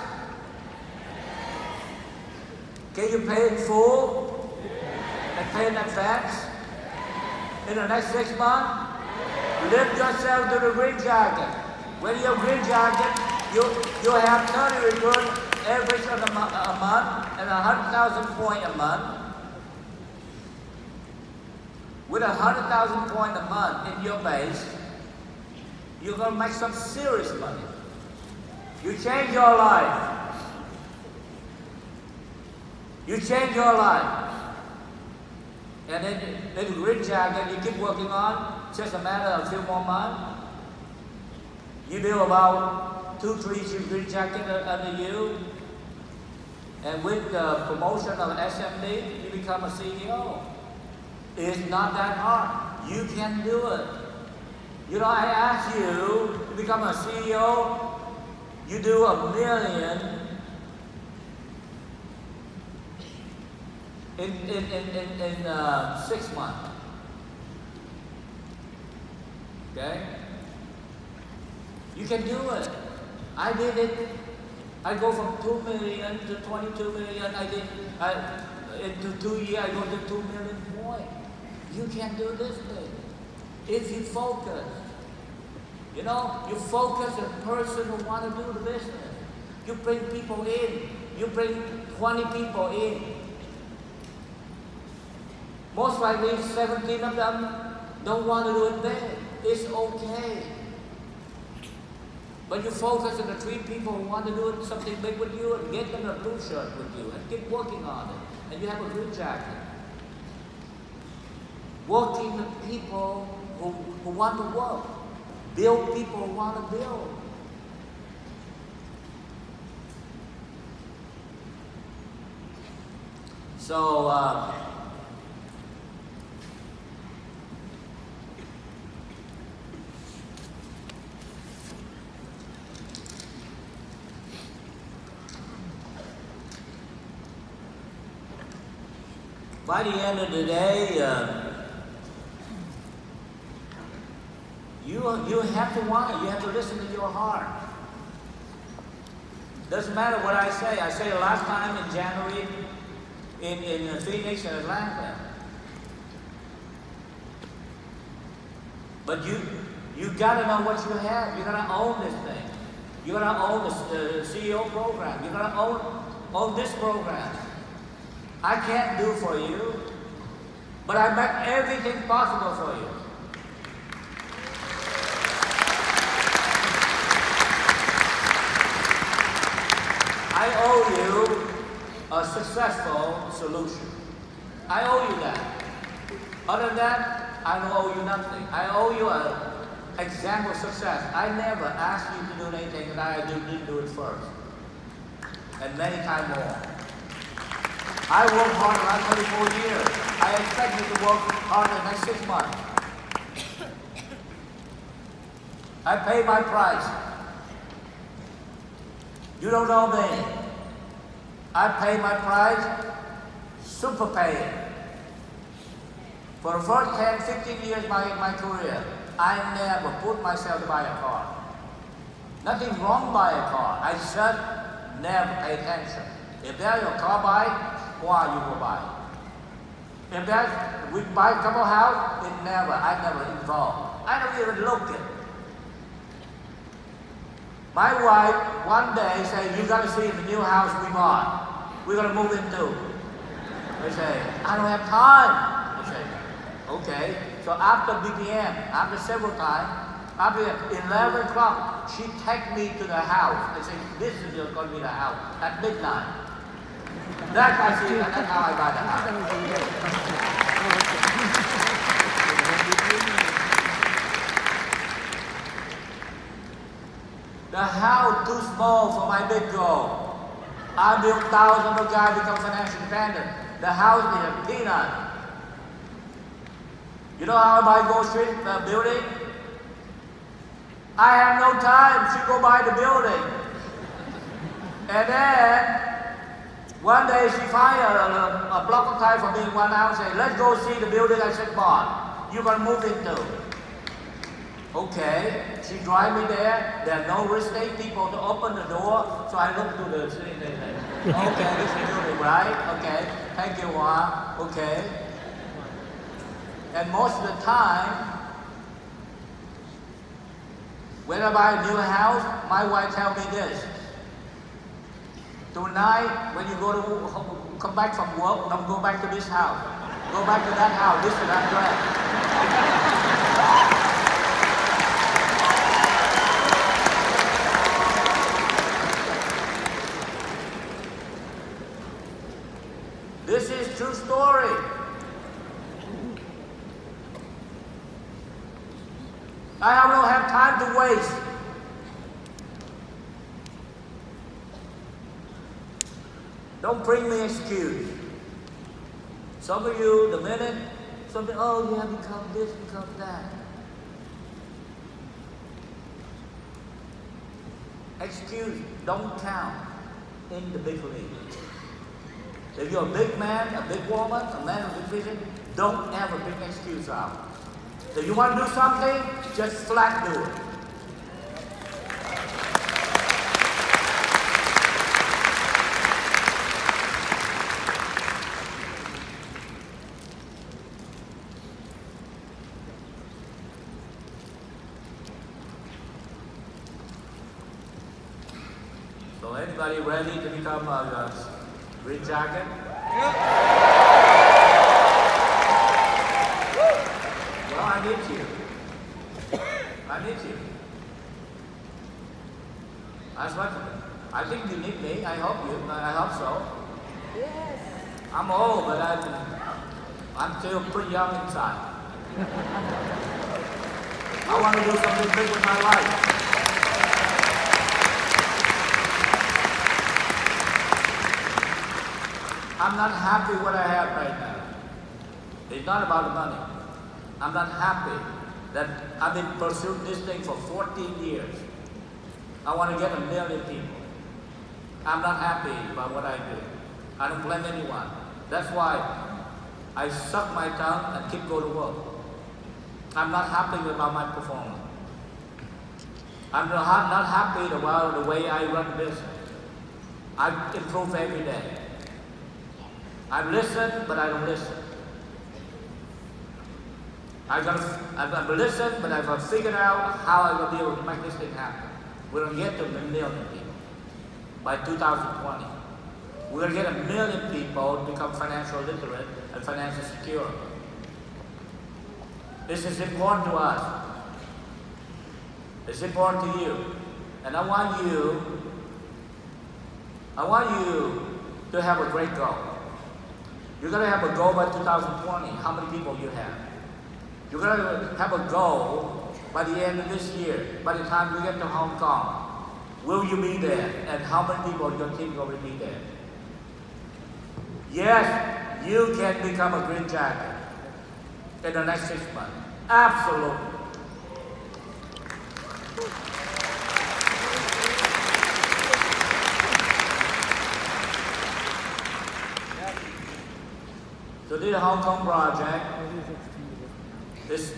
S2: Can you pay in full and pay in advance in the next 6 months? Lift yourself to the green jacket. When you're green jacket, you have 30 recruits average on a month and 100,000 points a month. With 100,000 points a month in your base, you're going to make some serious money. You change your life. You change your life. And then the green jacket you keep working on, just a matter of a few more months. You build about 2-3 green jackets under you. And with the promotion of SMD, you become a CEO. It's not that hard. You can do it. You know, I ask you to become a CEO, you do $1 million in 6 months. Okay? You can do it. I did it. I go from 2 million to 22 million. Into 2 years, I go to 2 million points. You can do this thing if you focus. You know, you focus on a person who want to do the business. You bring people in. You bring 20 people in. Most likely 17 of them don't want to do it then. It's okay. But you focus on the 3 people who want to do it, something big with you, and get them a blue shirt with you and keep working on it. And you have a blue jacket. Working with people who want to work. Build people who want to build. So, by the end of the day, you have to want it. You have to listen to your heart. Doesn't matter what I say. I said it last time in January in Phoenix and Atlanta. But you gotta know what you have. You gotta own this thing. You gotta own the CEO program. You gotta own this program. I can't do for you, but I make everything possible for you. I owe you a successful solution. I owe you that. Other than that, I don't owe you nothing. I owe you an example of success. I never asked you to do anything that I didn't do it first. And many times more. I worked hard the last 24 years. I expect you to work hard the next 6 months. I pay my price. You don't know me. I pay my price, super pay. For the first 10, 15 years of my career, I never put myself to buy a car. Nothing wrong by a car. I just never pay attention. If there's a car buy, why you go buy? If we buy a couple house, I never involved. I don't even look at it. My wife one day said, you gotta see the new house we bought. We're gonna move into. I say, I don't have time. I say, okay. So after BBM, after several times, after 11 o'clock, she takes me to the house. I say, this is going to be the house at midnight. That's how I buy the house. The house too small for my big goal. I built thousands of guys become financially independent. The house is a peanut. You know how I buy Gold Street building? I have no time. She go buy the building. And then one day she find a block of time for me 1 hour and say, let's go see the building I just bought. You're going to move into. Okay. She drive me there. There are no real estate people to open the door. So I look to the city. They say, okay, this is the building, right? Okay. Thank you, Xuan. Okay. And most of the time, when I buy a new house, my wife tells me this. Tonight, when you come back from work, don't go back to this house. Go back to that house. This is that address. This is true story. I don't have time to waste. Don't bring me excuse. Some of you, the minute something, oh, you have become this, become that. Excuse don't count in the big league. If you're a big man, a big woman, a man with a vision, don't ever bring excuse out. If you want to do something, just flat do it. So anybody ready to become a green jacket? I need you. I need you. That's what I think you need me. I hope so.
S3: Yes.
S2: I'm old, but I'm still pretty young inside. I want to do something big with my life. I'm not happy what I have right now. It's not about the money. I'm not happy that I've been pursuing this thing for 14 years. I want to get 1 million people. I'm not happy about what I do. I don't blame anyone. That's why I suck my tongue and keep going to work. I'm not happy about my performance. I'm not happy about the way I run business. I improve every day. I listen, but I don't listen. I've listened, but I've figured out how I will be able to make this thing happen. We're going to get to 1 million people by 2020. We're going to get 1 million people to become financial literate and financially secure. This is important to us. It's important to you. And I want you to have a great goal. You're going to have a goal by 2020, how many people you have. You're going to have a goal by the end of this year, by the time you get to Hong Kong. Will you be there? And how many people in your team will be there? Yes, you can become a green jacket in the next 6 months. Absolutely. So this Hong Kong project is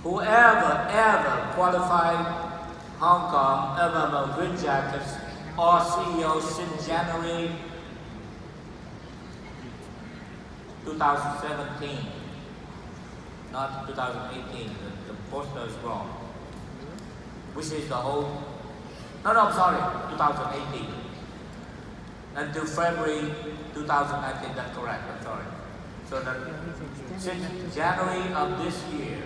S2: whoever ever qualified Hong Kong, ever green jackets or CEOs since January 2017, not 2018. The poster is wrong. Which is the whole, no, I'm sorry, 2018. Until February 2019, that's correct, I'm sorry. So that since January of this year,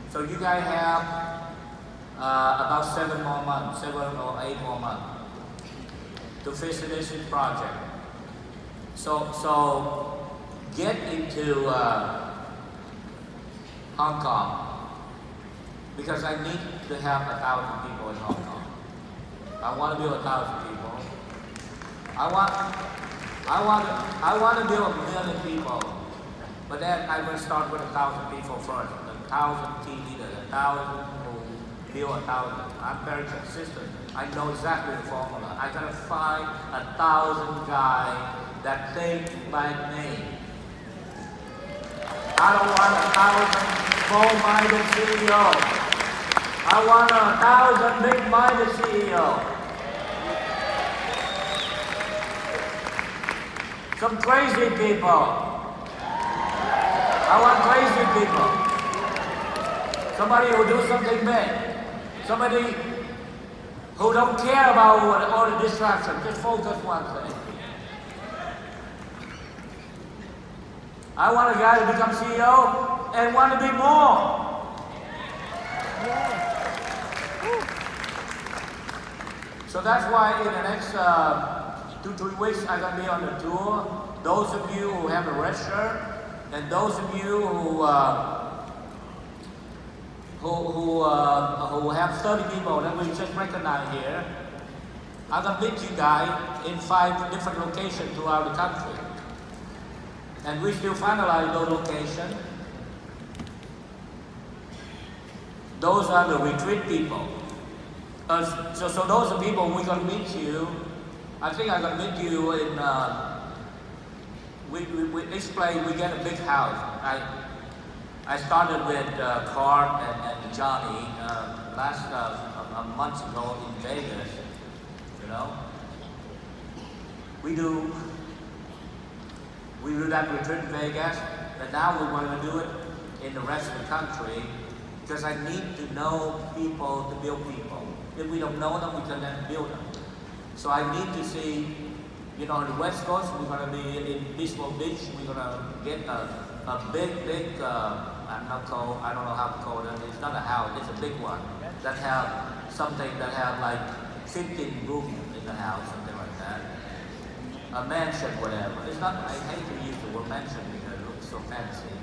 S2: so you guys have about 7 or 8 more months to finish this project. So get into Hong Kong because I need to have 1,000 people in Hong Kong. I want to build 1,000 people. I want to build 1 million people. But then I will start with 1,000 people first. 1,000 team leaders, 1,000 who build 1,000. I'm very consistent. I know exactly the formula. I gotta find 1,000 guys that think like me. I don't want 1,000 small-minded CEOs. I want 1,000 big-minded CEOs. Some crazy people. I want crazy people. Somebody who do something big. Somebody who don't care about all the distractions. Just focus one thing. I want a guy to become CEO and want to be more. So that's why in the next 2-3 weeks I'm going to be on the tour. Those of you who have a red shirt, and those of you who have 30 people that we just recognize here, I'm going to meet you guys in 5 different locations throughout the country. And we still finalize those locations. Those are the retreat people. So those are people we're going to meet you. I think I'm going to meet you in each place we get a big house. I started with Clara and Johnny last a month ago in Vegas. You know, we do that retreat in Vegas, and now we want to do it in the rest of the country because I need to know people to build people. If we don't know them, we can then build them. So I need to see. You know, on the West Coast, we're going to be in Peaceful Beach. We're going to get a big
S1: I'm not cold. I don't know how cold it is. It's not a house. It's a big one that have something that have like 15 rooms in the house, something like that. A mansion, whatever. It's not. I hate to use the word mansion because it looks so fancy.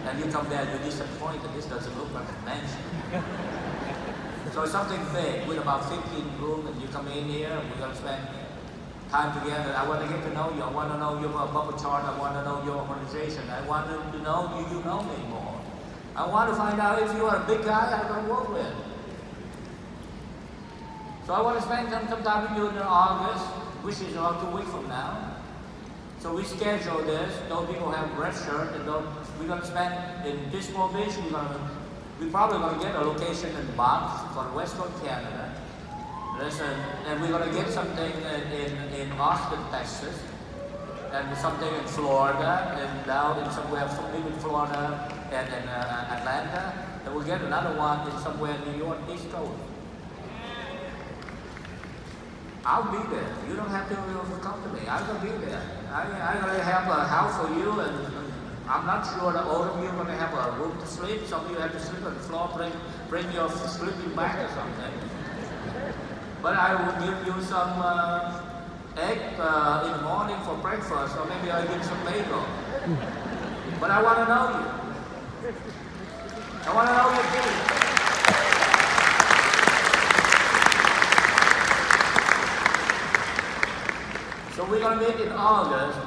S1: And you come there, you're disappointed. This doesn't look like a mansion. So it's something big with about 15 rooms, and you come in here, and we're gonna spend time together. I want to get to know you. I want to know your bubble chart. I want to know your organization. I want to know you know me more. I want to find out if you are a big guy I'm going to work with. So I want to spend some time with you in August, which is about 2 weeks from now. So we schedule this. Those people have red shirt, and we're going to spend in this Beach. We're probably going to get a location in Banff for Western Canada. Listen, and we're going to get something in Austin, Texas, and something in Florida, and now in somewhere in Florida and in Atlanta, and we'll get another one in somewhere in New York, East Coast. I'll be there. You don't have to come to me. I'm going to be there. I'm going to have a house for you, and I'm not sure that all of you are going to have a room to sleep. Some of you have to sleep on the floor, bring your sleeping bag or something. But I will give you some egg in the morning for breakfast, or maybe I'll give some bagel. But I want to know you. I want to know your feelings. So we're going to meet in August,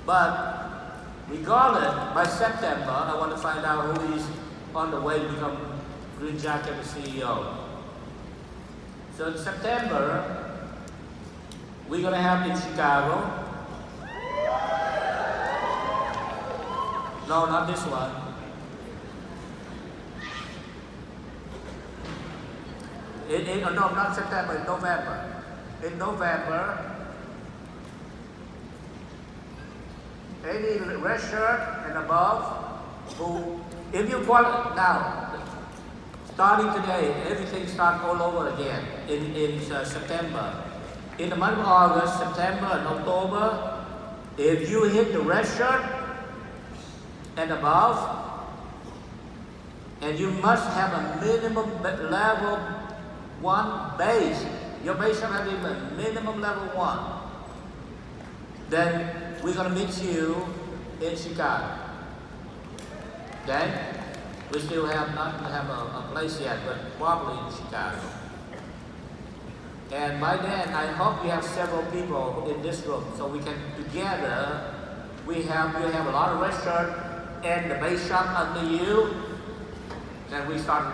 S1: but regardless, by September, I want to find out who is on the way to become Green Jacket CEO. So in September, we're going to have in Chicago. No, not this one. No, not September, in November. In November, any red shirt and above, who, if you qualify, now, starting today, everything starts all over again in September. In the month of August, September, and October, if you hit the red shirt and above, and you must have a minimum level 1 base. Your base should have a minimum level 1. Then we're going to meet you in Chicago. Okay? We still have not have a place yet, but probably in Chicago. And by then, I hope you have several people in this room, so we can together. You have a lot of red shirt and the base shop under you. Then we start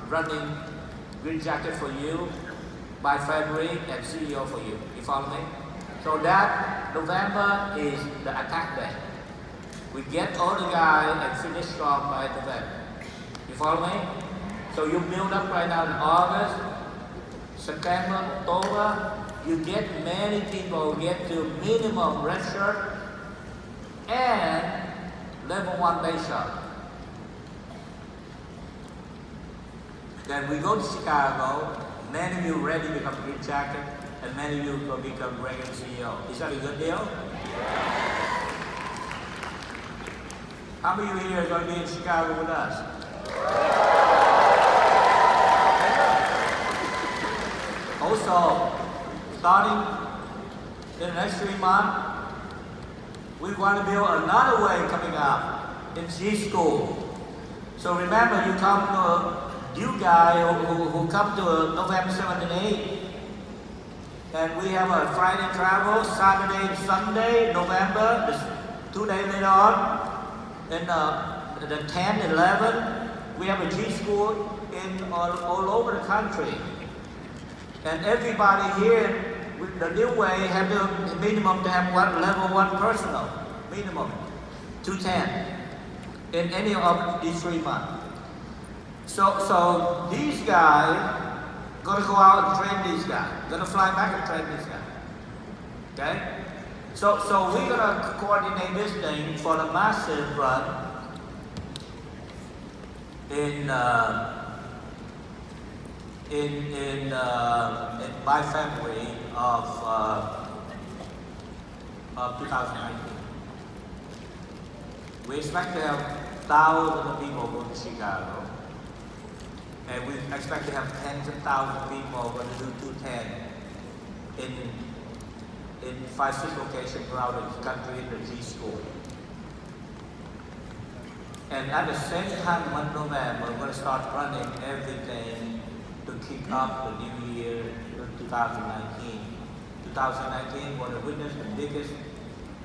S1: running Green Jacket for you by February and CEO for you. You follow me? So that November is the attack day. We get all the guys and finish strong by November. You follow me? So you build up right now in August, September, October. You get many people get to minimum red shirt and level 1 base shop. Then we go to Chicago. Many of you ready to become Green Jacket, and many of you will become regular CEO. Is that a good deal? How many of you here are going to be in Chicago with us? Also, starting in the next 3 months, we want to build another way coming up in G School. So remember, you guys who come to November 7th and 8th, and we have a Friday travel, Saturday and Sunday, November, 2 days later on. And the 10th and 11th, we have a G School in all over the country. And everybody here, with the new way, have the minimum to have level 1 personal, minimum, 210, in any of these 3 months. So these guys gonna go out and train these guys. Gonna fly back and train these guys. Okay? So we're gonna coordinate this thing for the massive run by February of 2019. We expect to have thousands of people go to Chicago. And we expect to have tens of thousands of people going to do 210 in 5-6 locations throughout the country in the G school. And at the same time, 1 November, we're going to start running everything to kick off the new year 2019. 2019, we're going to witness the biggest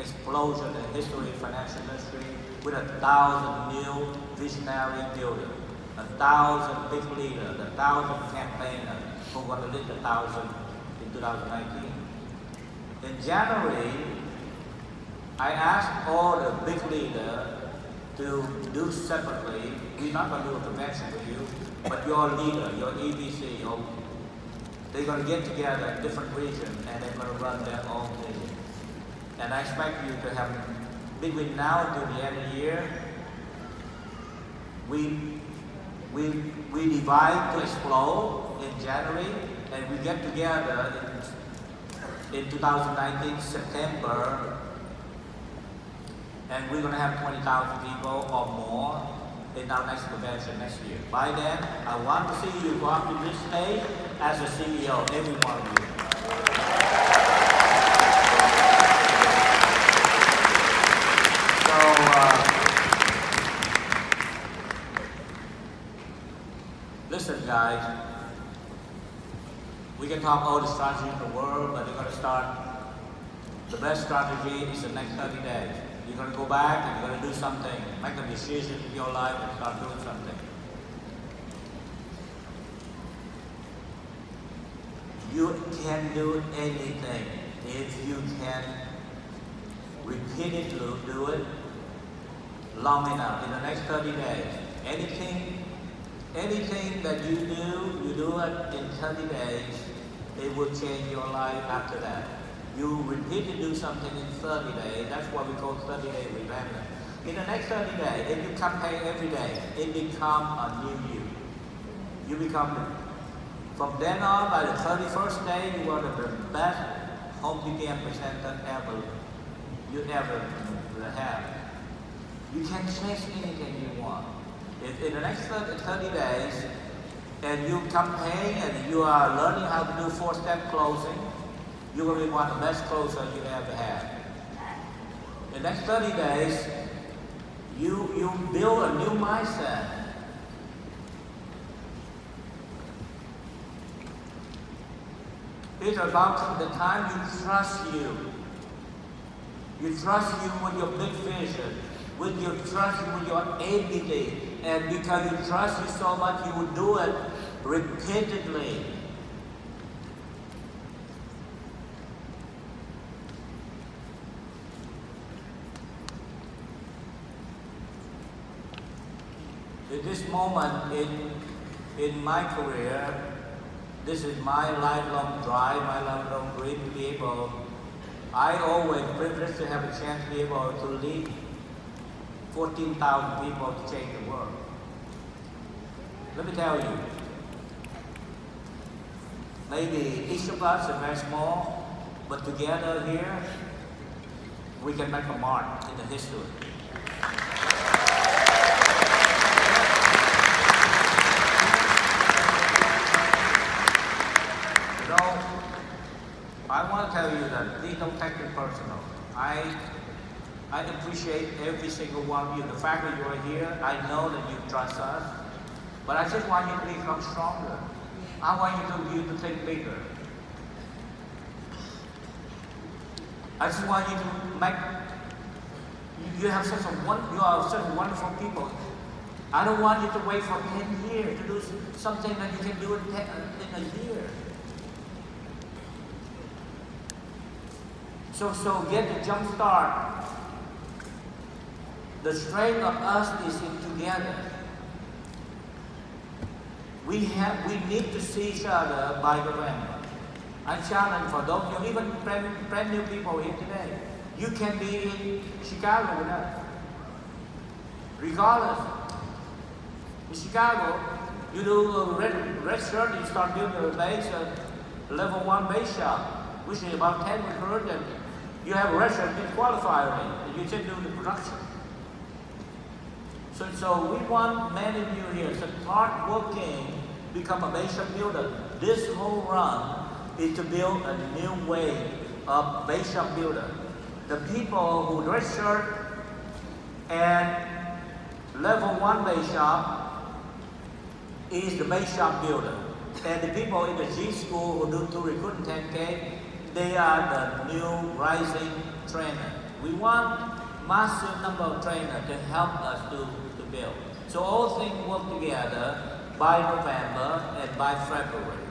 S1: explosion in the history of financial industry with 1,000 new visionary builders, 1,000 big leaders, 1,000 campaigners who are going to lead 1,000 in 2019. In January, I asked all the big leaders to do separately. We're not going to do a convention for you, but your leader, your EBC, they're going to get together in different regions and they're going to run their own meeting. And I expect you to have, between now until the end of the year, we divide to explode in January, and we get together in 2019 September, and we're going to have 20,000 people or more in our next convention next year. By then, I want to see you go up to this stage as a CEO, every one of you. Listen, guys, we can talk all the strategy in the world, but you're going to start, the best strategy is the next 30 days. You're going to go back and you're going to do something, make a decision in your life and start doing something. You can do anything if you can repeatedly do it long enough. In the next 30 days, anything that you do it in 30 days, it will change your life after that. You repeatedly do something in 30 days, that's what we call 30-day revamping. In the next 30 days, if you campaign every day, it becomes a new you. You become, from then on, by the 31st day, you are the best home PPM presenter you ever have. You can change anything you want. If in the next 30 days, and you campaign and you are learning how to do 4-step closing, you're going to be one of the best closers you ever had. In the next 30 days, you build a new mindset. It's about the time you trust you. You trust you with your big vision, with your trust with your ability. And because you trust you so much, you will do it repeatedly. At this moment in my career, this is my lifelong drive, my lifelong dream to be able, I always privileged to have a chance to be able to lead 14,000 people to change the world. Let me tell you, maybe each of us is very small, but together here, we can make a mark in the history. You know, I want to tell you that please don't take it personal. I appreciate every single one of you. The fact that you are here, I know that you trust us, but I just want you to become stronger. I want you to think bigger. I just want you to make, you are such wonderful people. I don't want you to wait for 10 years to do something that you can do in a year. So get the jump start. The strength of us is in together. We need to see each other by November. I challenge for those of you, even brand new people here today, you can be in Chicago with us. Regardless. In Chicago, you do a red shirt, you start doing a base, level 1 base shop, which is about 10 we heard, and you have a red shirt, you qualify already, and you just do the production.
S2: So we want many of you here to start working, become a Bayshore builder. This whole run is to build a new way of Bayshore builder. The people who dress shirt and level 1 Bayshore is the Bayshore builder. And the people in the G school who do 2 recruiting 10K, they are the new rising trainer. We want massive number of trainers to help us to build. So all things work together by November and by February.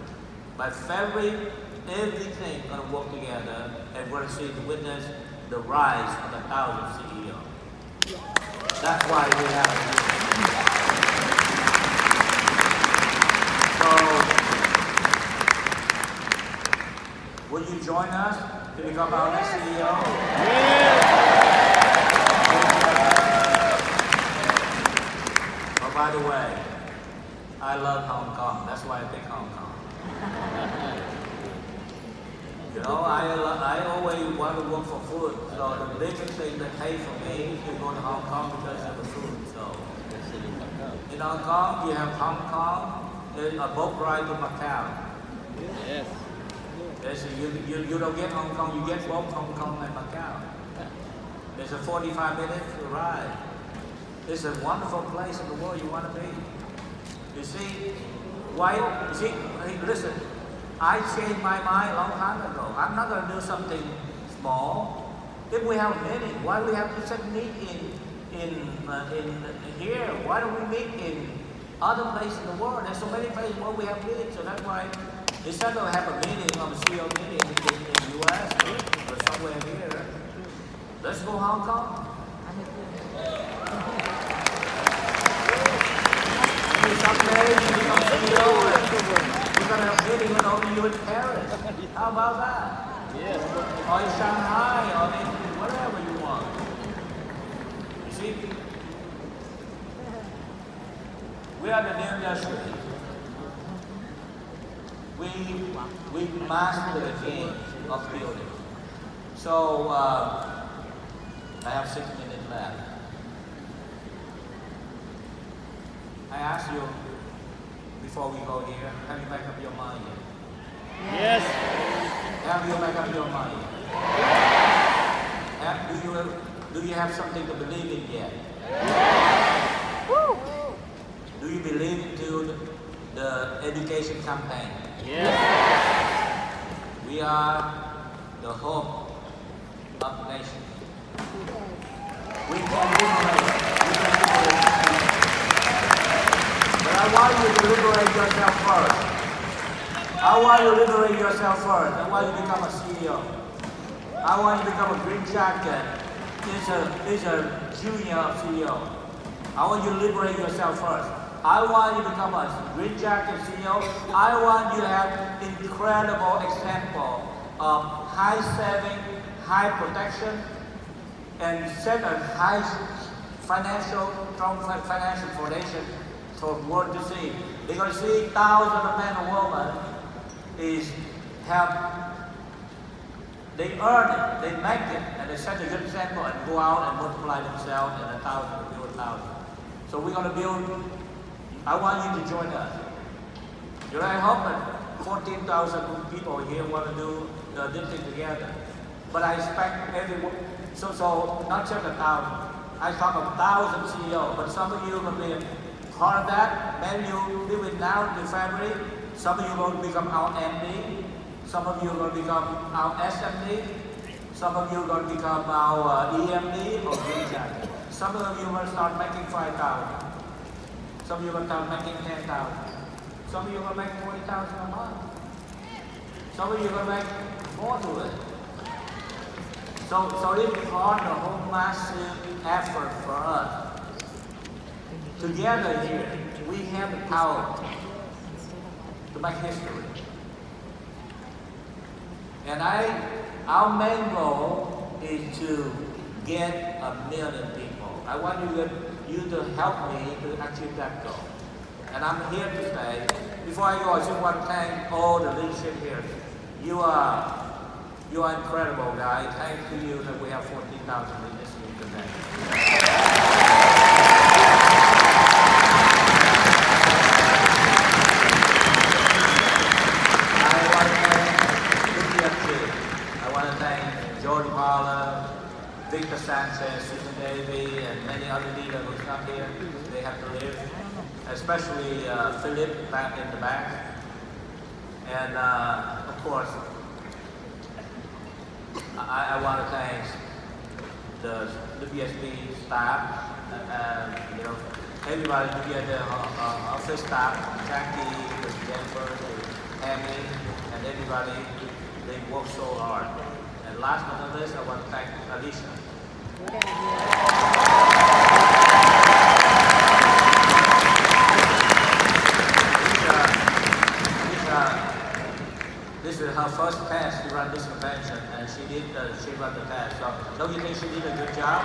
S2: By February, everything gonna work together and we're gonna see the witness the rise of 1,000 CEOs. That's why we have to do it. So, will you join us to become our next CEO? Oh, by the way, I love Hong Kong. That's why I pick Hong Kong. You know, I always want to work for food. So the biggest thing that pays for me is to go to Hong Kong because of the food. So in Hong Kong, you have Hong Kong and a boat ride to Macau.
S3: Yes.
S2: Yes, you don't get Hong Kong, you get both Hong Kong and Macau. It's a 45-minute ride. It's a wonderful place in the world you want to be. You see, listen, I changed my mind a long time ago. I'm not going to do something small. If we have a meeting, why do we have to just meet in here? Why don't we meet in other places in the world? There's so many places where we have meetings, so that's why instead of have a meeting, a CEO meeting in the US or somewhere here, let's go Hong Kong. Someday you become CEO and we're going to have a meeting with only you in Paris. How about that?
S3: Yes.
S2: Or in Shanghai, or in wherever you want. You see? We are the new industry. We master the game of building. So, I have 6 minutes left. I ask you, before we go here, have you made up your mind yet?
S3: Yes.
S2: Have you made up your mind yet? Do you have something to believe in yet? Do you believe into the education campaign?
S3: Yes.
S2: We are the hope of the nation. We can liberate. But I want you to liberate yourself first. I want you to liberate yourself first. I want you to become a CEO. I want you to become a green jacket. It's a junior CEO. I want you to liberate yourself first. I want you to become a green jacket CEO. I want you to have incredible example of high saving, high protection, and set a high strong financial foundation for the world to see. They're going to see thousands of men and women they earn it, they make it, and they set a good example and go out and multiply themselves and 1,000 build 1,000. So we're going to build. I want you to join us. You know, I hope that 14,000 people here want to do this thing together. But I expect everyone. So not just 1,000. I talk of 1,000 CEOs, but some of you are going to be part of that. Many of you live it now in February. Some of you are going to become our MD. Some of you are going to become our SMD. Some of you are going to become our EMD or green jacket. Some of you are going to start making 5,000. Some of you are going to start making 10,000. Some of you are going to make 40,000 a month. Some of you are going to make more to it. So it's part of the whole massive effort for us. Together here, we have the power to make history. And our main goal is to get 1 million people. I want you to help me to achieve that goal. And I'm here to say, before I go, I just want to thank all the leadership here. You are incredible, guys. Thanks to you that we have 14,000 in this room today.
S1: Jody Parler, Victor Sanchez, Susan Davey, and many other leaders who's not here. They have to live, especially Philip back in the back. And of course, I want to thank the WFG staff, you know, everybody together, office staff, Jackie, Jennifer, Tammy, and everybody, they work so hard. And last but not least, I want to thank Alicia. This is her first test to run this convention, and she ran the test. So don't you think she did a good job?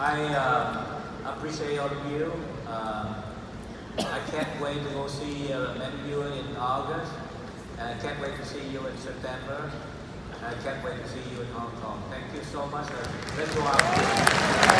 S1: I appreciate all of you. I can't wait to go see many of you in August, and I can't wait to see you in September. I can't wait to see you in Hong Kong. Thank you so much. Let's go out.